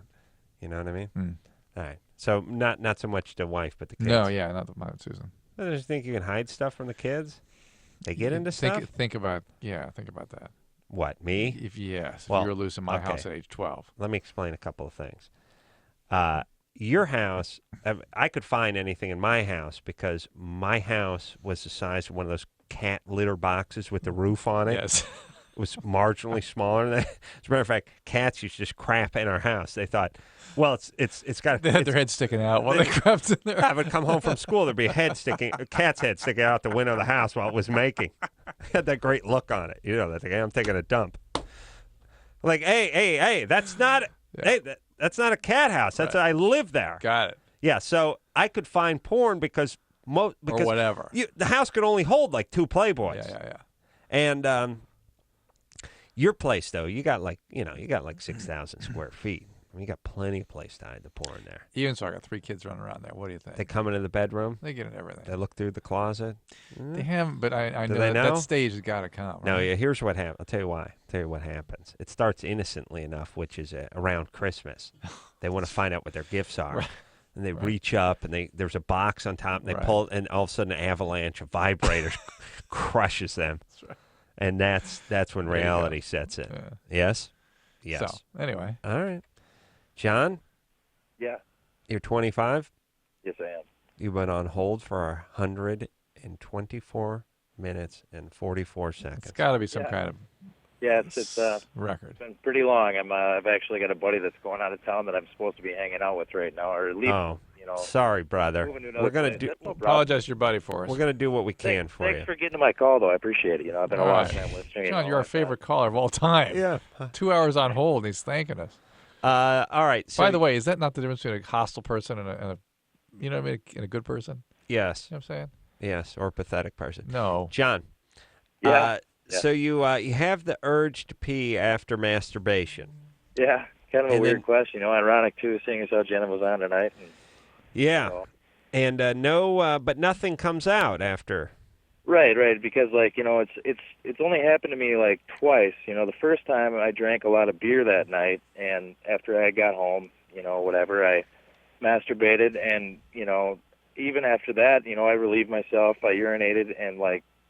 You know what I mean? All right. So not so much the wife, but the kids. No, yeah, not my Susan. I just think you can hide stuff from the kids. They get into stuff. Think about that. What, me? If you Well, were loose in my okay. house at age 12. Let me explain a couple of things. Your house, I could find anything in my house because my house was the size of one of those cat litter boxes with the roof on it. Yes. It was marginally smaller than that. As a matter of fact, cats used to just crap in our house. They thought, well, it's got They had their head sticking out while they crapped in there. I would come home from school, there'd be a cat's head sticking out the window of the house while it was making. It had that great look on it. You know, that I'm taking a dump. Like, hey, that's not that's not a cat house. That's I live there. Got it. Yeah, so I could find porn because or whatever. The house could only hold like 2 Playboys. Yeah. And your place though, you got like 6,000 square feet. I mean, you got plenty of place to hide the porn there. Even so, I got 3 kids running around there. What do you think? They come into the bedroom. They get in everything. They look through the closet. They haven't, but I Do know they know? that stage has got to come. Right? No, yeah. Here's what happens. I'll tell you why. I'll tell you what happens. It starts innocently enough, which is around Christmas. They want to find out what their gifts are. Right. And they reach up, and there's a box on top, and they pull, and all of a sudden an avalanche of vibrators crushes them. That's right. And that's when There you go. reality sets in. Yes? Yes. So, anyway. All right. John? Yeah. You're 25? Yes, I am. You've been on hold for 124 minutes and 44 seconds. It's got to be some kind of Yeah, it's record. It's been pretty long. I've actually got a buddy that's going out of town that I'm supposed to be hanging out with right now, or at least sorry, brother. moving to another We're gonna place. do. That's no problem. Apologize to your buddy for us. We're gonna do what we can for Thanks you. for getting to my call, though. I appreciate it. I've been a All long right. time listening. John, you're our favorite caller of all time. Yeah. 2 hours on hold, and he's thanking us. All right. So By the way, is that not the difference between a hostile person and a you know what I mean, and a good person? Yes. You know what I'm saying? Yes, or pathetic person. No. John. Yeah. So you have the urge to pee after masturbation. Yeah, kind of a And weird then- question. Ironic too, seeing as how Jenna was on tonight. Yeah. And but nothing comes out after. Right, because it's only happened to me like twice. The first time I drank a lot of beer that night, and after I got home, whatever, I masturbated, and even after that, I relieved myself. I urinated, and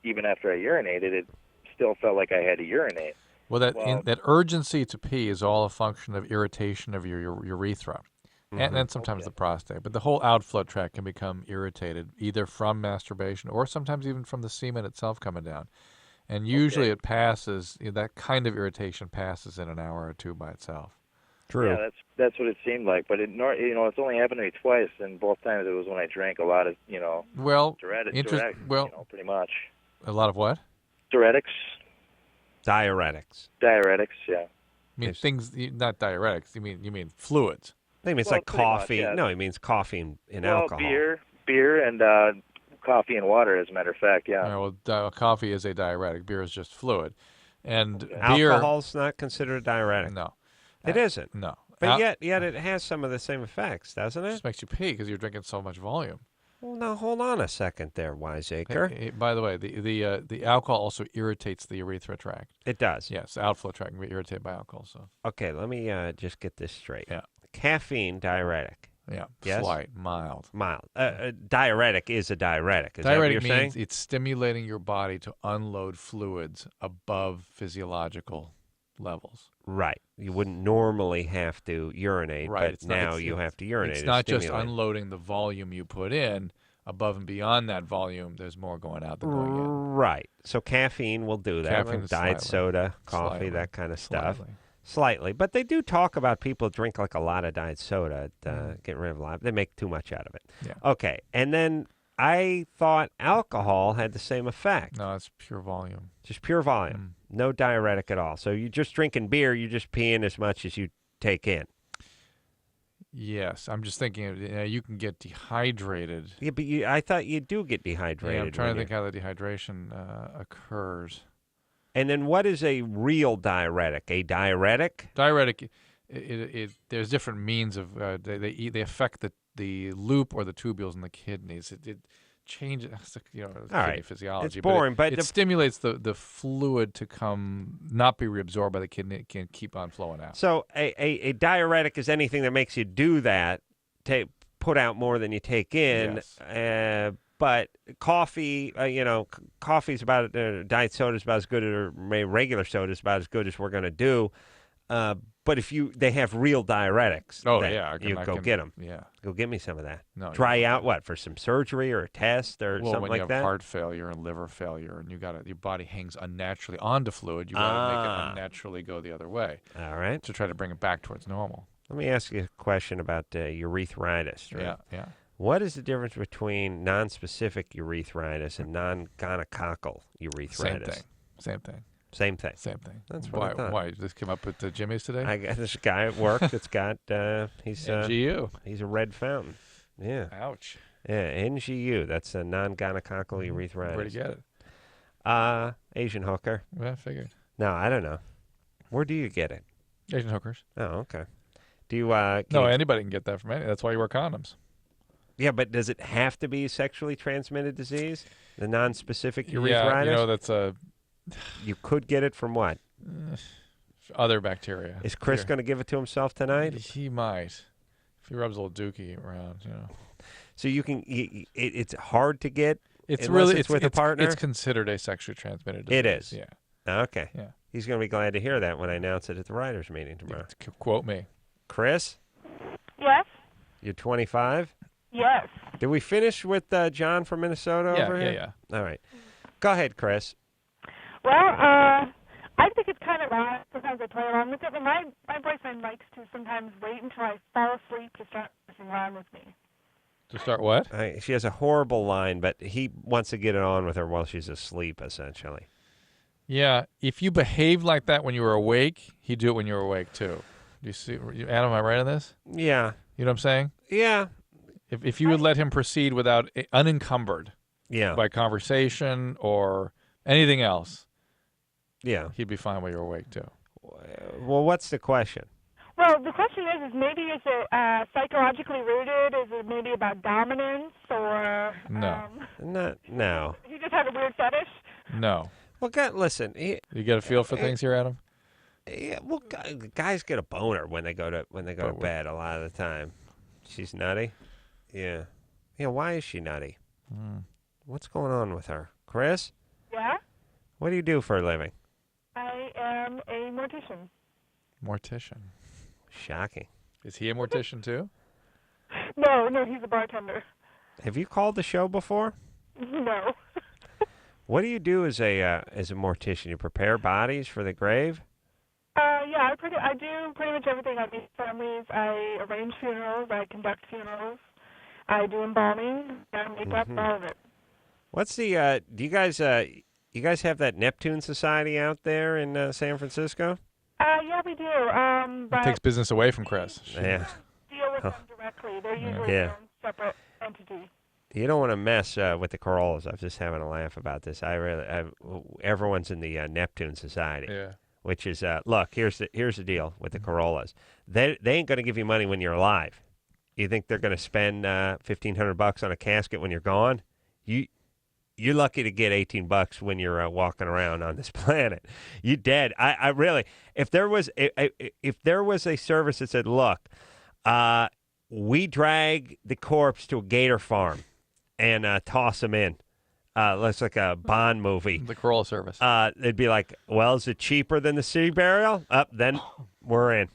even after I urinated, it still felt like I had to urinate. Well, that urgency to pee is all a function of irritation of your urethra, and then sometimes the prostate. But the whole outflow tract can become irritated either from masturbation or sometimes even from the semen itself coming down. And usually it passes. That kind of irritation passes in an hour or two by itself. True. Yeah, that's what it seemed like. But it's only happened to me twice, and both times it was when I drank a lot of Well, pretty much. A lot of what? Diuretics. Diuretics. Diuretics, yeah. I mean things, not diuretics. You mean fluids. He means like coffee. No, he means coffee and alcohol. Beer, and coffee and water, as a matter of fact. Yeah. Well, coffee is a diuretic. Beer is just fluid, and beer. Alcohol's not considered a diuretic. No, it isn't. No, but yet it has some of the same effects, doesn't it? Just makes you pee because you're drinking so much volume. Well, now hold on a second there, wiseacre. Hey, by the way, the alcohol also irritates the urethra tract. It does. Yes, outflow tract can be irritated by alcohol. So okay, let me just get this straight. Yeah. Caffeine diuretic. Yeah. Yes? Slight, mild. Mild. Diuretic is a diuretic. Is Diuretic that what you're means saying? it's stimulating your body to unload fluids above physiological levels. Right. You wouldn't normally have to urinate, Right. but now you have to urinate. It's not just stimulate. unloading the volume you put in. Above and beyond that volume, there's more going out than going in. Right. So caffeine will do that. Caffeine like is diet slightly. soda, coffee, Slightly. that kind of stuff. Slightly. Slightly. But they do talk about people drink like a lot of diet soda, get rid of a lot. They make too much out of it. Yeah. Okay. And then I thought alcohol had the same effect. No, it's pure volume. Just pure volume. No diuretic at all. So you're just drinking beer, you're just peeing as much as you take in. Yes, I'm just thinking you can get dehydrated. Yeah, but I thought you do get dehydrated. Yeah, I'm trying to when think how the dehydration occurs. And then what is a real diuretic? A diuretic? Diuretic, there's different means of they affect the loop or the tubules in the kidneys. It changes kidney right. physiology. It's boring, but it stimulates the fluid to not be reabsorbed by the kidney. It can keep on flowing out. So a diuretic is anything that makes you do that, put out more than you take in. Yes. But coffee, coffee's about diet soda is about as good, or maybe regular soda is about as good as we're going to do. But if they have real diuretics, Oh, then yeah, you go get them. Yeah, go get me some of that. No, Try out what for some surgery or a test or well, something when like you have that. heart failure and liver failure, and your body hangs unnaturally onto fluid, you got to make it unnaturally go the other way. All right, to try to bring it back towards normal. Let me ask you a question about urethritis. Right? Yeah. What is the difference between non-specific urethritis and non-gonococcal urethritis? Same thing. Same thing. That's what I thought. Why? Did this come up with the Jimmy's today? I got this guy at work that's got he's NGU. He's a red fountain. Yeah. Ouch. Yeah, NGU. That's a non-gonococcal urethritis. Where'd you get it? Asian hooker. Yeah, I figured. No, I don't know. Where do you get it? Asian hookers. Oh, okay. Do you? No, anybody can get that from any. That's why you wear condoms. Yeah, but does it have to be a sexually transmitted disease? The non-specific urethritis? Yeah, that's a. You could get it from what? Other bacteria. Is Chris going to give it to himself tonight? He might. He rubs a little dookie around, you know. So you can. It's hard to get. It's unless really it's with a partner. It's considered a sexually transmitted disease. It is. Yeah. Okay. Yeah. He's going to be glad to hear that when I announce it at the writers' meeting tomorrow. Quote me. Chris, Yes. you're 25. Yes. Did we finish with John from Minnesota Yeah, over here? yeah. All right. Go ahead, Chris. Well, I think it's kind of odd. Sometimes I play around with it, but my boyfriend likes to sometimes wait until I fall asleep to start messing around with me. To start what? She has a horrible line, but he wants to get it on with her while she's asleep, essentially. Yeah, if you behaved like that when you were awake, he'd do it when you were awake too. Do you see, Adam? Am I right on this? Yeah. You know what I'm saying? Yeah. If you would let him proceed without unencumbered, yeah, by conversation or anything else, yeah, he'd be fine while you're awake too. Well, what's the question? Well, the question is maybe is it psychologically rooted? Is it maybe about dominance or? No. No. He just had a weird fetish. No. Well, listen. You get a feel for things here, Adam? Yeah. Well, guys get a boner when they go to bed a lot of the time. She's nutty. Yeah. Yeah. Why is she nutty? What's going on with her, Chris? Yeah. What do you do for a living? I am a mortician. Mortician. Shocking. Is he a mortician too? No, he's a bartender. Have you called the show before? No. What do you do as a mortician? You prepare bodies for the grave? Yeah, I do pretty much everything. I meet families. I arrange funerals. I conduct funerals. I do embalming. Makeup, all of it. What's the? Do you guys have that Neptune Society out there in San Francisco? Yeah, we do. But It takes business away from Chris. Yeah. Deal with them directly. They're usually their own separate entity. You don't want to mess with the Corollas. I was just having a laugh about this. Everyone's in the Neptune Society. Yeah. Which is look, here's the deal with the Corollas. They ain't going to give you money when you're alive. You think they're going to spend $1,500 on a casket when you're gone? You're lucky to get $18 when you're walking around on this planet. You dead. I really, if there was a service that said, look, we drag the corpse to a gator farm and toss them in. Looks like a Bond movie. The Corolla service. They'd be like, well, is it cheaper than the city burial? Then we're in.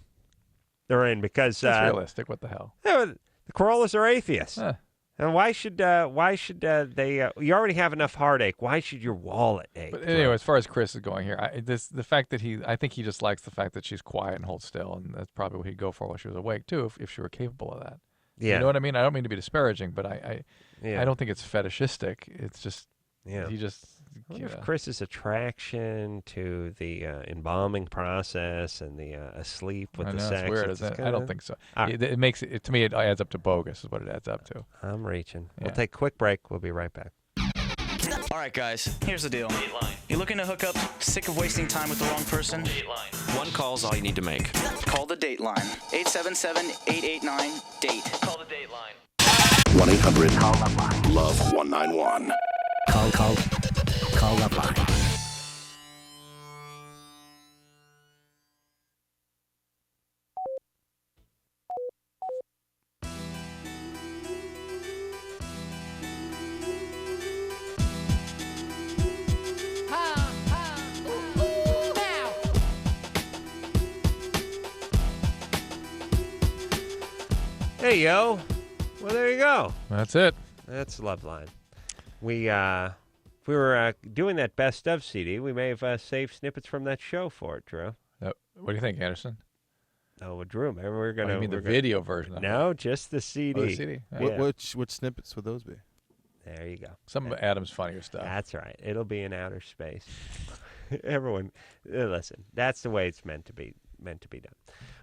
They're in because it's realistic. What the hell? The Corollas are atheists. Huh. And why should they? You already have enough heartache. Why should your wallet ache? But anyway, as far as Chris is going here, the fact that I think he just likes the fact that she's quiet and holds still, and that's probably what he'd go for while she was awake too, if she were capable of that. Yeah. You know what I mean? I don't mean to be disparaging, but I don't think it's fetishistic. It's just he just. I wonder if Chris's attraction to the embalming process and the asleep with the sex. It's weird, isn't it? I don't think so. It makes it to me. It adds up to bogus. Is what it adds up to. I'm reaching. Yeah. We'll take a quick break. We'll be right back. All right, guys, here's the deal. You're looking to hook up, sick of wasting time with the wrong person? One call's all you need to make. Call the Dateline. 877-889-DATE. Call the Dateline. 1-800-LOVE-191. Call LoveLine. Hey, yo. Well, there you go. That's it. That's LoveLine. If we were doing that best of CD, we may have saved snippets from that show for it, Drew. What do you think, Anderson? Oh, well, Drew, maybe we're gonna. You mean the video version of it? No, just the CD. Oh, the CD. Yeah. Which snippets would those be? There you go. Some of Adam's funnier stuff. That's right. It'll be in outer space. Everyone, listen. That's the way it's meant to be. Meant to be done.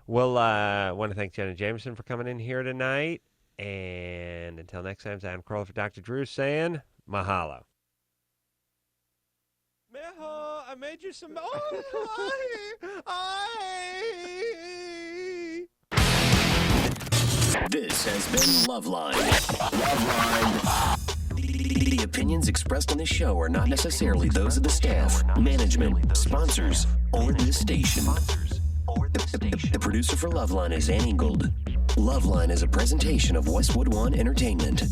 We'll want to thank Jenna Jameson for coming in here tonight. And until next time, I'm Carl for Dr. Drew saying mahalo. I made you some. This has been LoveLine. LoveLine. The opinions expressed on this show are not necessarily those of the staff, management, sponsors, or this station. The producer for LoveLine is Annie Golden. LoveLine is a presentation of Westwood One Entertainment.